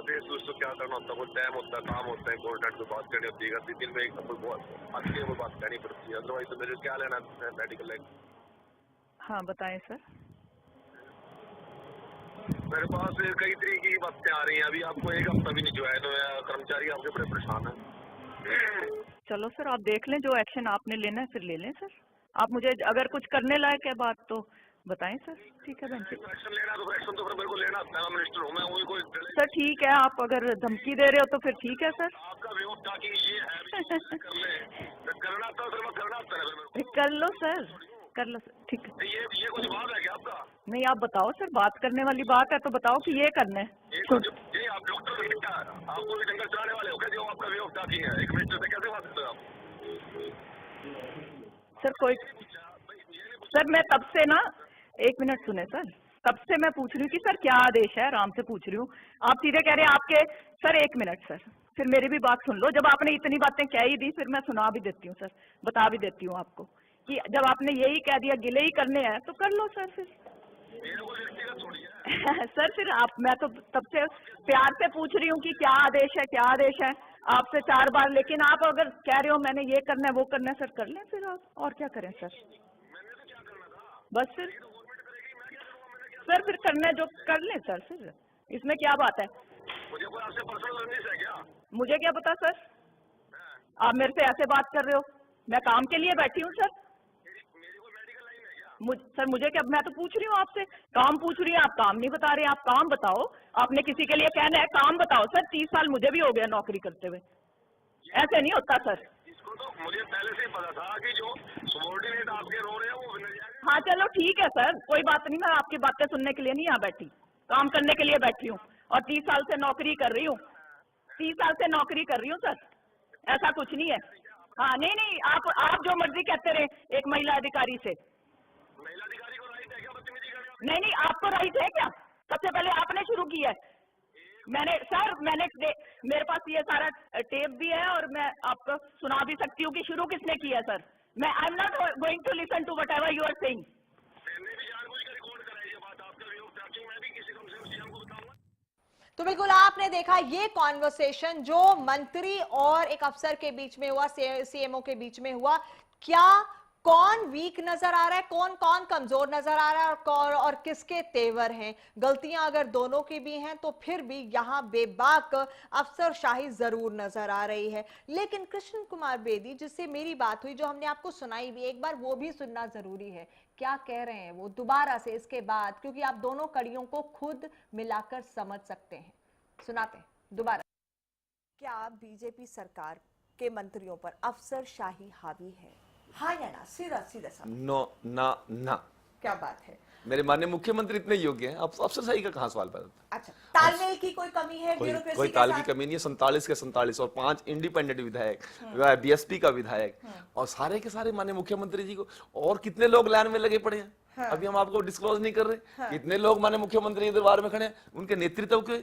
आदेश तो क्या करना होता है, कोई टाइम होता है, काम होता है, इम्पोर्टेंट कोई बात करनी होती है, दिन में एक अच्छी कोई बात कहनी पड़ती है, अदरवाइज तो मेरे क्या लेना मेडिकल। हाँ बताएं सर। मेरे पास कई तरीके की बातें आ रही हैं, अभी आपको एक हफ्ता भी नहीं ज्वाइन हुआ, कर्मचारी आपके बड़े परेशान है। चलो सर, आप देख लें, जो एक्शन आपने लेना है फिर ले लें सर। आप मुझे अगर कुछ करने लायक है बात तो बताएं सर। ठीक है बहन जी। एक्शन लेना तो एक्शन तो फिर मेरे को लेना होता है, मैं मिनिस्टर हूँ, मैं वही कोई सर ठीक है, आप अगर धमकी दे रहे हो तो फिर ठीक है सर। आपका व्यवस्था की ये है कर ले, करना था फिर मैं करना होता है। कर लो सर, कर लो सर, ठीक है। ये कोई जवाब है क्या आपका? नहीं, आप बताओ सर, बात करने वाली बात है तो बताओ कि ये करना है। जी आप डॉक्टर बेटा, आपको भी जंगल चलाने वाले हो क्या? जो आपका व्यवस्था की है, एक मिनिस्टर से कैसे बात करते हो आप? सर कोई सर, मैं तब से ना, एक मिनट सुने सर, तब से मैं पूछ रही हूँ कि सर क्या आदेश है, आराम से पूछ रही हूँ। आप सीधे कह रहे हैं आपके। सर एक मिनट सर, फिर मेरी भी बात सुन लो। जब आपने इतनी बातें कह ही दी, फिर मैं सुना भी देती हूँ सर, बता भी देती हूँ आपको कि जब आपने यही कह दिया गिले ही करने हैं तो कर लो सर। फिर सर फिर आप, मैं तो तब से प्यार से पूछ रही हूँ कि क्या आदेश है, क्या आदेश है आपसे 4 बार, लेकिन आप अगर कह रहे हो मैंने ये करना है वो करना है, सर कर लें फिर आप, और क्या करें सर। बस सर फिर करना है जो कर लें सर, फिर इसमें क्या बात है। मुझे कोई आपसे पर्सनल रंजिश है क्या? मुझे क्या पता सर, आप मेरे से ऐसे बात कर रहे हो, मैं काम के लिए बैठी हूँ सर। सर मुझे क्या, मैं तो पूछ रही हूँ आपसे, काम पूछ रही है, आप काम नहीं बता रहे। आप काम बताओ, आपने किसी के लिए कहना है काम बताओ सर। 30 साल मुझे भी हो गया नौकरी करते हुए, ऐसे नहीं होता सर। इसको तो मुझे पहले से ही पता था कि जो सबॉर्डिनेट आपके रो रहे हैं वो मिल जाएगा। हाँ चलो ठीक है सर, कोई बात नहीं, मैं आपकी बातें सुनने के लिए नहीं यहाँ बैठी, काम करने के लिए बैठी हूँ और 30 साल से नौकरी कर रही हूँ। 30 साल से नौकरी कर रही हूँ सर, ऐसा कुछ नहीं है। हाँ नहीं, आप जो मर्जी कहते रहे एक महिला अधिकारी से। महिला अधिकारी को राइट है क्या बदतमीजी करने? नहीं, आपको राइट है क्या? सबसे पहले आपने शुरू किया है। मेरे पास ये सारा टेप भी है और मैं आपको सुना भी सकती हूँ कि शुरू किसने किया है sir. I am not going to listen to whatever you are saying. तो बिल्कुल आपने देखा ये कॉन्वर्सेशन जो मंत्री और एक अफसर के बीच में हुआ, सीएमओ के बीच में हुआ। क्या कौन वीक नजर आ रहा है, कौन कौन कमजोर नजर आ रहा है और किसके तेवर हैं। गलतियां अगर दोनों की भी हैं तो फिर भी यहां बेबाक अफसरशाही जरूर नजर आ रही है। लेकिन कृष्ण कुमार बेदी जिससे मेरी बात हुई, जो हमने आपको सुनाई भी, एक बार वो भी सुनना जरूरी है। क्या कह रहे हैं वो दोबारा से इसके बाद, क्योंकि आप दोनों कड़ियों को खुद मिलाकर समझ सकते हैं। सुनाते हैं दोबारा। क्या बीजेपी सरकार के मंत्रियों पर अफसरशाही हावी है? हाँ या ना? सीधा सीधा सा। नो ना ना। क्या बात है? मेरे माननीय मुख्यमंत्री इतने योग्य हैं, अब अफसरशाही का कहां सवाल पैदा होता है? अच्छा, तालमेल की कोई कमी है कोई ब्यूरोक्रेसी के ताल की साथ? कमी नहीं है। 47 के 47 और 5 इंडिपेंडेंट विधायक, बीएसपी का विधायक, और सारे के सारे माननीय मुख्यमंत्री जी को, और कितने लोग लाइन में लगे पड़े हैं। अभी हम आपको डिस्क्लोज नहीं कर रहे। कितने लोग माननीय मुख्यमंत्री के दरबार में खड़े हैं, उनके नेतृत्व के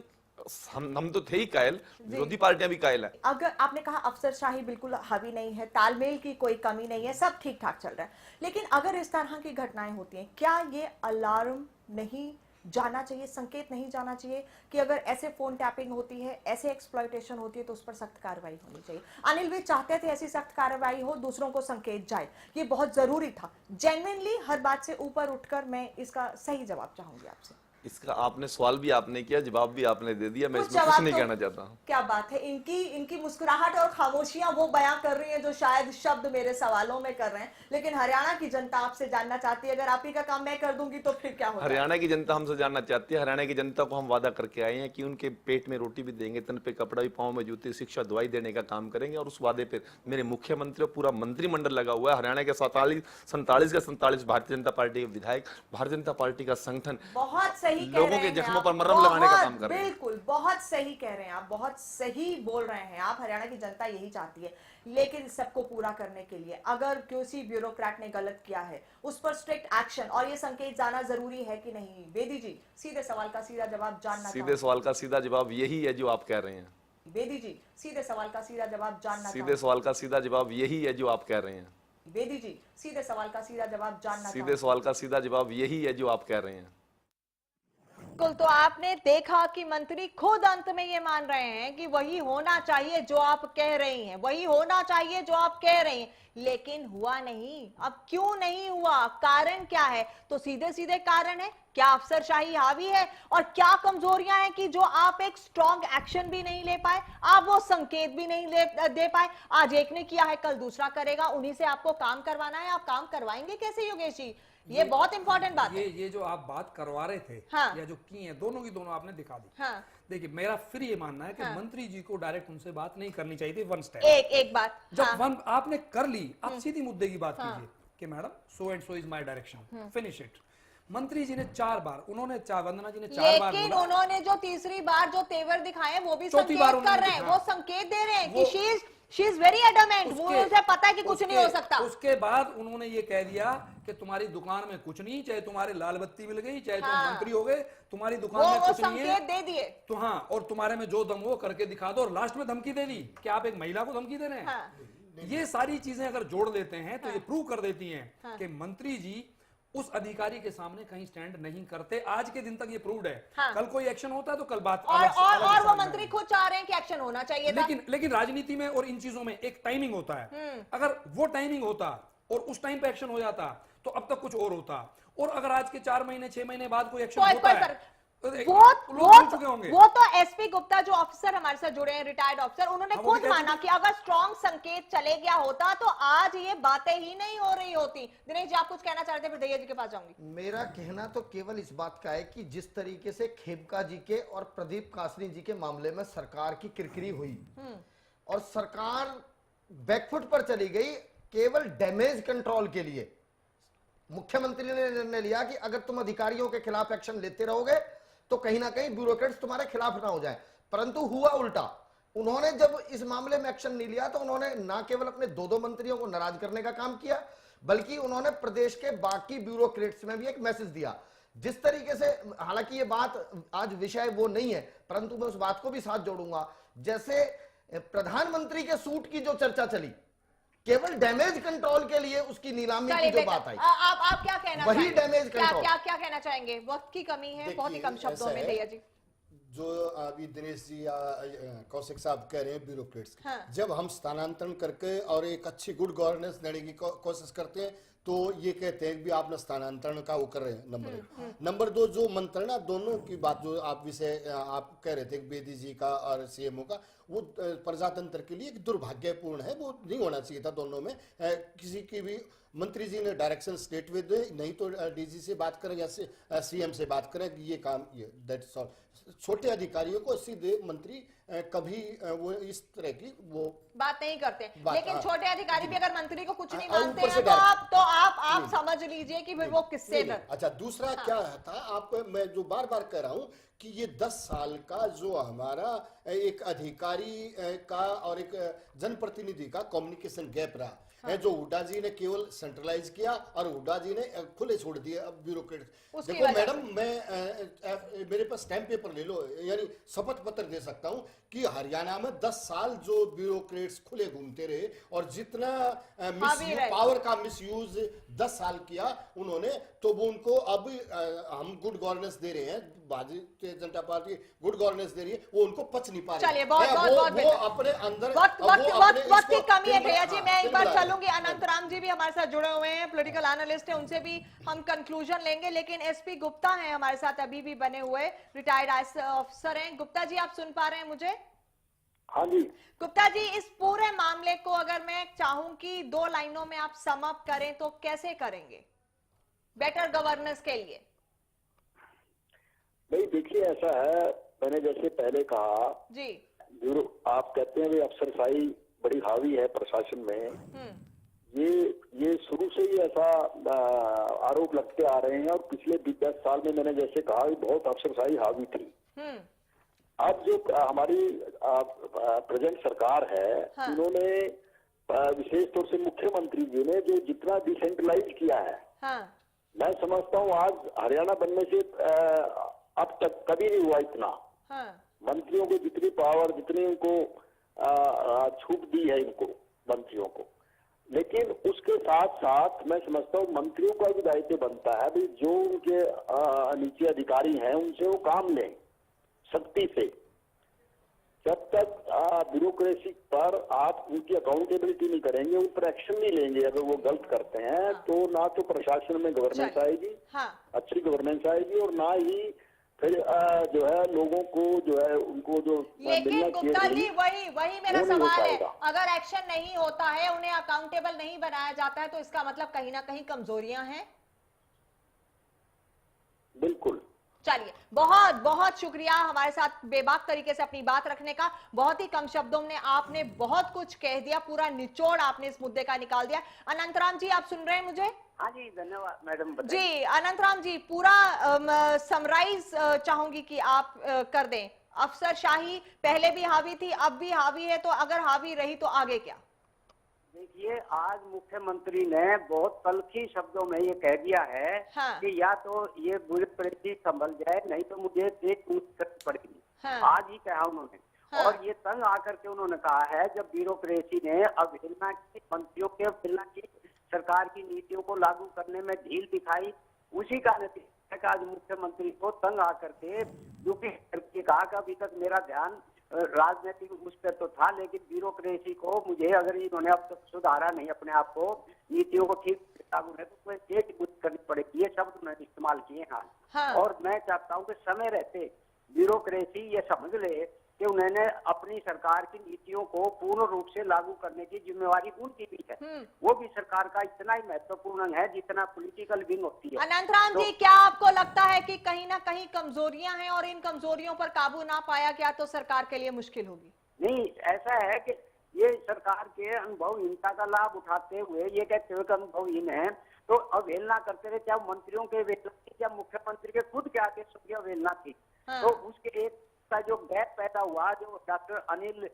हम तो थे ही कायल, विरोधी पार्टियां भी कायल है। अगर आपने कहा अफसरशाही बिल्कुल हावी नहीं है, तालमेल की कोई कमी नहीं है, सब ठीक ठाक चल रहा है, लेकिन अगर इस तरह की घटनाएं होती हैं, क्या ये अलार्म नहीं जाना चाहिए, संकेत नहीं जाना चाहिए कि अगर ऐसे फोन टैपिंग होती है, ऐसे एक्सप्लॉयटेशन होती है, तो उस पर सख्त कार्रवाई होनी चाहिए? अनिल भी चाहते थे ऐसी सख्त कार्रवाई हो, दूसरों को संकेत जाए, ये बहुत जरूरी था। जेन्युइनली हर बात से ऊपर उठकर मैं इसका सही जवाब चाहूंगी आपसे। इसका आपने सवाल भी आपने किया, जवाब भी आपने दे दिया, मैं इसमें कुछ नहीं कहना चाहता हूँ। क्या बात है, इनकी मुस्कुराहट और खामोशियां वो बयां कर रही हैं जो शायद शब्द मेरे सवालों में कर रहे हैं। लेकिन हरियाणा की जनता आपसे जानना चाहती है, अगर आप ही का काम मैं कर दूंगी तो फिर क्या होगा? हरियाणा की जनता हमसे जानना चाहती है। हरियाणा की जनता को हम वादा करके आए हैं कि उनके पेट में रोटी भी देंगे, तन पे कपड़ा भी, पाँव में जूते, शिक्षा दवाई देने का काम करेंगे, और उस वादे पे मेरे मुख्यमंत्री और पूरा मंत्रिमंडल लगा हुआ है। हरियाणा के 47 के 47 भारतीय जनता पार्टी के विधायक, भारतीय जनता पार्टी का संगठन बहुत सही कह लोगों रहे के हैं जख्मों आप, पर मरहम लगाने का काम कर रहे हैं। बिल्कुल बहुत सही कह रहे हैं आप, बहुत सही बोल रहे हैं आप। हरियाणा की जनता यही चाहती है, लेकिन सबको पूरा करने के लिए अगर किसी ब्यूरोक्रेट ने गलत किया है उस पर स्ट्रिक्ट एक्शन और ये संकेत जाना जरूरी है कि नहीं? बेदी जी, सीधे सवाल का सीधा जवाब जानना सीधे सवाल का सीधा जवाब यही है जो आप कह रहे हैं। बेदी जी, सीधे सवाल का सीधा जवाब जानना सीधे सवाल का सीधा जवाब यही है जो आप कह रहे हैं। बेदी जी, सीधे सवाल का सीधा जवाब जानना सीधे सवाल का सीधा जवाब यही है जो आप कह रहे हैं। बिल्कुल, तो आपने देखा कि मंत्री खुद अंत में ये मान रहे हैं कि वही होना चाहिए जो आप कह रही हैं, वही होना चाहिए जो आप कह रही हैं, लेकिन हुआ नहीं। अब क्यों नहीं हुआ, कारण क्या है? तो सीधे सीधे कारण है, क्या अफसरशाही हावी है, और क्या कमजोरियां हैं कि जो आप एक स्ट्रॉन्ग एक्शन भी नहीं ले पाए, आप वो संकेत भी नहीं दे पाए। आज एक ने किया है, कल दूसरा करेगा, उन्हीं से आपको काम करवाना है, आप काम करवाएंगे कैसे योगेश जी? ये बहुत इंपॉर्टेंट बात है। ये जो आप बात करवा रहे थे, हाँ। या जो की है, दोनों की दोनों आपने दिखा दी। हाँ। देखिए, मेरा फिर ये मानना है कि हाँ। मंत्री जी को डायरेक्ट उनसे बात नहीं करनी चाहिए थी। वन स्टेप एक बात, जब हाँ। आपने कर ली, आप सीधी मुद्दे की बात हाँ। कीजिए कि madam so and so is my direction, finish it. मंत्री जी ने 4 बार, वंदना जी ने 4 बार, लेकिन उन्होंने जो तीसरी बार जो तेवर दिखाए वो भी चौथी संकेत बार कर रहे हैं, वो संकेत दे रहे हैं कि शी इज वेरी एडमेंट, मुझे पता है कि कुछ नहीं हो सकता। उसके बाद उन्होंने ये कह दिया कि तुम्हारी दुकान में कुछ नहीं, चाहे तुम्हारे लाल बत्ती मिल गई, चाहे तुम मंत्री हो गए, तुम्हारी दुकान में कुछ नहीं है, संकेत दे दिए तो हाँ, और तुम्हारे में जो दम हो करके दिखा दो, और लास्ट में धमकी दे दी कि आप एक महिला को धमकी दे रहे हैं। ये सारी चीजें अगर जोड़ लेते हैं तो ये प्रूव कर देती हैं कि मंत्री जी उस अधिकारी के सामने कहीं स्टैंड नहीं करते। आज के दिन तक ये प्रूव्ड है। कल कोई एक्शन होता है तो कल बात और वो मंत्री खुद चाह रहे हैं कि एक्शन होना चाहिए था। लेकिन राजनीति में और इन चीजों में एक टाइमिंग होता है। अगर वो टाइमिंग होता और उस टाइम पे एक्शन हो जाता तो अब तक कुछ और होता। और अगर आज के 4 महीने 6 महीने बाद कोई एक्शन होता है, वो तो एसपी गुप्ता जो ऑफिसर हमारे साथ जुड़े हैं, रिटायर्ड ऑफिसर, उन्होंने खुद माना कि अगर स्ट्रॉन्ग संकेत चले गया होता तो आज ये बातें ही नहीं हो रही होती। दिनेश जी, आप कुछ कहना चाहते हैं, फिर दहिया जी के पास जाऊंगी। मेरा कहना तो केवल इस बात का है कि जिस तरीके से खेमका जी के और प्रदीप कासनी जी के मामले में सरकार की किरकिरी हुई और सरकार बैकफुट पर चली गई केवल डैमेज कंट्रोल के लिए, मुख्यमंत्री ने निर्णय लिया कि अगर तुम अधिकारियों के खिलाफ एक्शन लेते रहोगे तो कहीं ना कहीं ब्यूरोक्रेट्स तुम्हारे खिलाफ ना हो जाए। परंतु हुआ उल्टा। उन्होंने जब इस मामले में एक्शन नहीं लिया तो उन्होंने ना केवल अपने 2 मंत्रियों को नाराज करने का काम किया, बल्कि उन्होंने प्रदेश के बाकी ब्यूरोक्रेट्स में भी एक मैसेज दिया। जिस तरीके से, हालांकि ये बात आज विषय वो नहीं है, परंतु मैं उस बात को भी साथ जोड़ूंगा, जैसे प्रधानमंत्री के सूट की जो चर्चा चली, केवल डैमेज कंट्रोल के लिए उसकी नीलामी की जो बात आई, आप क्या कहना वही डैमेज कंट्रोल। क्या कहना चाहेंगे? वक्त की कमी है, बहुत ही कम शब्दों में दहिया जी। जो अभी दिनेश जी या कौशिक साहब कह रहे हैं ब्यूरोक्रेट्स, जब हम स्थानांतरण करके और एक अच्छी गुड गवर्नेंस देने की कोशिश करते हैं तो ये कहते हैं कि आप स्थानांतरण का वो कर रहे हैं। नंबर 1। नंबर 2, जो मंत्रणा दोनों की बात जो आप विषय आप कह रहे थे बेदी जी का और सीएमओ का, वो प्रजातंत्र के लिए एक दुर्भाग्यपूर्ण है, वो नहीं होना चाहिए था। दोनों में किसी की भी मंत्री जी ने डायरेक्शन स्टेट में दे, नहीं तो डीजी से बात करें या सीएम से बात करें कि ये काम ये दैट्स ऑल। छोटे अधिकारियों को सीधे मंत्री कभी वो इस तरह की वो बात नहीं करते, लेकिन हाँ। छोटे अधिकारी भी अगर मंत्री को कुछ नहीं ऊपर मानते से हैं तो आप समझ लीजिए कि फिर वो किससे नहीं। अच्छा, दूसरा क्या था, आपको मैं जो बार बार कह रहा हूं कि ये 10 साल का जो हमारा एक अधिकारी का और एक जनप्रतिनिधि का कम्युनिकेशन गैप रहा है, जो हुड्डा जी ने केवल सेंट्रलाइज किया और हुड्डा जी ने खुले छोड़ दिए अब ब्यूरोक्रेट। देखो मैडम, मैं मेरे पास स्टैम्प पेपर ले लो, यानी शपथ पत्र दे सकता हूं कि हरियाणा में 10 साल जो ब्यूरोक्रेट्स खुले घूमते रहे और जितना पावर का मिसयूज 10 साल किया उन्होंने, तो वो उनको अब हम गुड गवर्नेंस दे रहे हैं, Bharatiya Janata party good governance दे रही है, वो उनको पच नहीं पा रही। चलिए, वो अपने अंदर वक्त की कमी है भैया जी। मैं एक बार चलूंगी, अनंतराम जी भी हमारे साथ जुड़े हुए हैं, पॉलिटिकल एनालिस्ट है, उनसे भी हम कंक्लूजन लेंगे, लेकिन एसपी गुप्ता हैं हमारे साथ अभी भी बने हुए, रिटायर्ड ऑफिसर हैं। गुप्ता जी, आप सुन पा रहे हैं मुझे? हाँ जी। गुप्ता जी, इस पूरे मामले को अगर मैं चाहूं कि 2 लाइनों में आप सम अप करें तो कैसे करेंगे बेटर गवर्नेंस के लिए? भाई देखिए, ऐसा है, मैंने जैसे पहले कहा जी, ब्यूरो आप कहते हैं अफसरशाही बड़ी हावी है प्रशासन में, ये शुरू से ही ऐसा आरोप लगते आ रहे हैं और पिछले 10 साल में मैंने जैसे कहा बहुत अफसरशाही हावी थी। अब जो हमारी प्रेजेंट सरकार है, इन्होंने विशेष तौर से मुख्यमंत्री जी ने जो जितना डिसेंट्रलाइज किया है, मैं समझता हूँ आज हरियाणा बनने से अब तक कभी नहीं हुआ इतना। मंत्रियों को जितनी पावर, जितनी उनको छूट दी है इनको मंत्रियों को, लेकिन उसके साथ साथ मैं समझता हूँ मंत्रियों का भी दायित्व बनता है भाई जो उनके नीचे अधिकारी हैं उनसे वो काम लें सख्ती से। जब तक ब्यूरोक्रेसी पर आप उनकी अकाउंटेबिलिटी नहीं करेंगे, उन पर एक्शन नहीं लेंगे अगर वो गलत करते हैं, तो ना तो प्रशासन में गवर्नेंस आएगी, अच्छी गवर्नेंस आएगी, और ना ही फिर जो है लोगों को जो है उनको जो लेकिन गुप्ता जी वही मेरा सवाल है, अगर एक्शन नहीं होता है, उन्हें अकाउंटेबल नहीं बनाया जाता है, तो इसका मतलब कहीं ना कहीं कमजोरियां हैं। बिल्कुल। चलिए, बहुत बहुत शुक्रिया हमारे साथ बेबाक तरीके से अपनी बात रखने का। बहुत ही कम शब्दों में आपने बहुत कुछ कह दिया, पूरा निचोड़ आपने इस मुद्दे का निकाल दिया। अनंतराम जी, आप सुन रहे हैं मुझे? हाँ जी, धन्यवाद मैडम। जी अनंतराम जी, पूरा समराइज चाहूंगी कि आप कर दें। अफसरशाही पहले भी हावी थी, अब भी हावी है, तो अगर हावी रही तो आगे क्या? देखिए, आज मुख्यमंत्री ने बहुत तल्खी शब्दों में ये कह दिया है कि या तो ये ब्यूरोक्रेसी संभल जाए, नहीं तो मुझे एक करनी पड़ेगी। आज ही कहा उन्होंने। और ये तंग आकर के उन्होंने कहा है जब ब्यूरोक्रेसी ने अवहेलना की, मंत्रियों के अवहेलना की, सरकार की नीतियों को लागू करने में ढील दिखाई, उसी का नतीजा है आज मुख्यमंत्री को तंग आकर के दुखी करके कहा कि अभी तक मेरा ध्यान राजनीतिक उस पर तो था, लेकिन ब्यूरोक्रेसी को मुझे अगर इन्होंने अब तक सुधारा नहीं अपने आप को, नीतियों को ठीक लागू है, तो कोई एक बुद्ध करनी पड़ेगी। ये शब्द उन्होंने इस्तेमाल किए हैं। और मैं चाहता हूँ कि समय रहते ब्यूरोक्रेसी ये समझ ले कि उन्होंने अपनी सरकार की नीतियों को पूर्ण रूप से लागू करने की जिम्मेवारी उनकी भी है। वो भी सरकार का इतना ही महत्वपूर्ण है जितना पॉलिटिकल विंग होती है। अनंतराम जी, क्या आपको लगता है कि कहीं ना कहीं कमजोरियां हैं और इन कमजोरियों पर काबू ना पाया गया तो सरकार के लिए मुश्किल होगी? नहीं, ऐसा है कि ये सरकार के अनुभवहीनता का लाभ उठाते हुए ये कहते हुए अनुभवहीन है तो अवहेलना करते रहे, चाहे मंत्रियों के अवहेलना या मुख्यमंत्री के खुद के आदेश की अवहेलना थी। तो उसके एक का जो गैप पैदा हुआ, जो डॉक्टर अनिल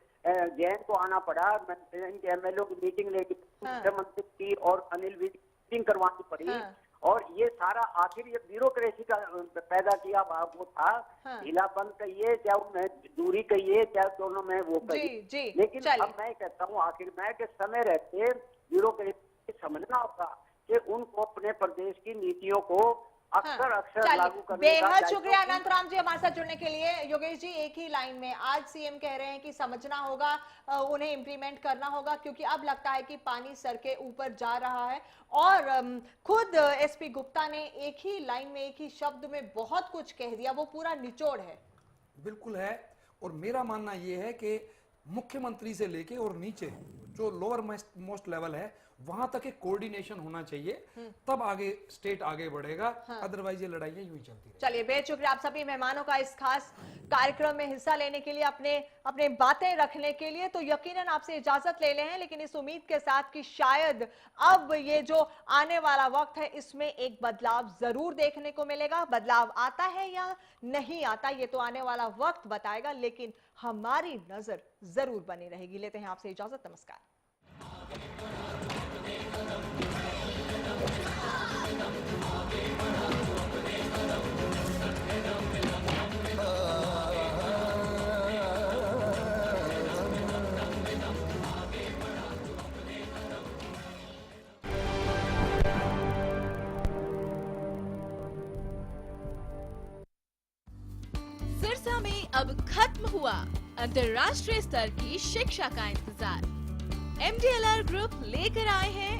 जैन को आना पड़ा, इनके एमएलए की मीटिंग लेके मुख्यमंत्री की और अनिल मीटिंग करवानी पड़ी। और ये सारा आखिर ये ब्यूरोक्रेसी का पैदा किया वो था, ढीलापन कहिए, चाहे उन्हें दूरी कहिए, चाहे दोनों में वो कहिए। लेकिन अब मैं कहता हूँ आखिर में कि समय रहते ब्यूरोक्रेसी समझना होगा कि उनको अपने प्रदेश की नीतियों को अक्सर लागू करने का। बेहद शुक्रिया अनंतराम जी हमारे साथ जुड़ने के लिए। योगेश जी, एक ही लाइन में, आज सीएम कह रहे हैं कि समझना होगा, उन्हें इंप्लीमेंट करना होगा, क्योंकि अब लगता है कि पानी सर के ऊपर जा रहा है। और खुद एसपी गुप्ता ने एक ही लाइन में, एक ही शब्द में बहुत कुछ कह दिया, वो पूरा निचोड़ है। बिल्कुल है। और मेरा मानना ये है कि मुख्यमंत्री से लेके और नीचे जो लोअर मोस्ट लेवल है वहां तक एक कोऑर्डिनेशन होना चाहिए, तब आगे स्टेट आगे बढ़ेगा। अदरवाइज ये लड़ाइयां यूं ही चलती रहेंगी। चलिए, बेशुक्रिया आप सभी मेहमानों का इस खास कार्यक्रम में हिस्सा लेने के लिए, अपने बातें रखने के लिए। तो यकीनन आपसे इजाजत ले लें, लेकिन इस उम्मीद के साथ कि शायद अब ये जो आने वाला वक्त है इसमें एक बदलाव जरूर देखने को मिलेगा। बदलाव आता है या नहीं आता ये तो आने वाला वक्त बताएगा, लेकिन हमारी नजर जरूर बनी रहेगी। लेते हैं आपसे इजाजत, नमस्कार। सिरसा में अब खत्म हुआ अंतर्राष्ट्रीय स्तर की शिक्षा का इंतजार। MDLR ग्रुप लेकर आए हैं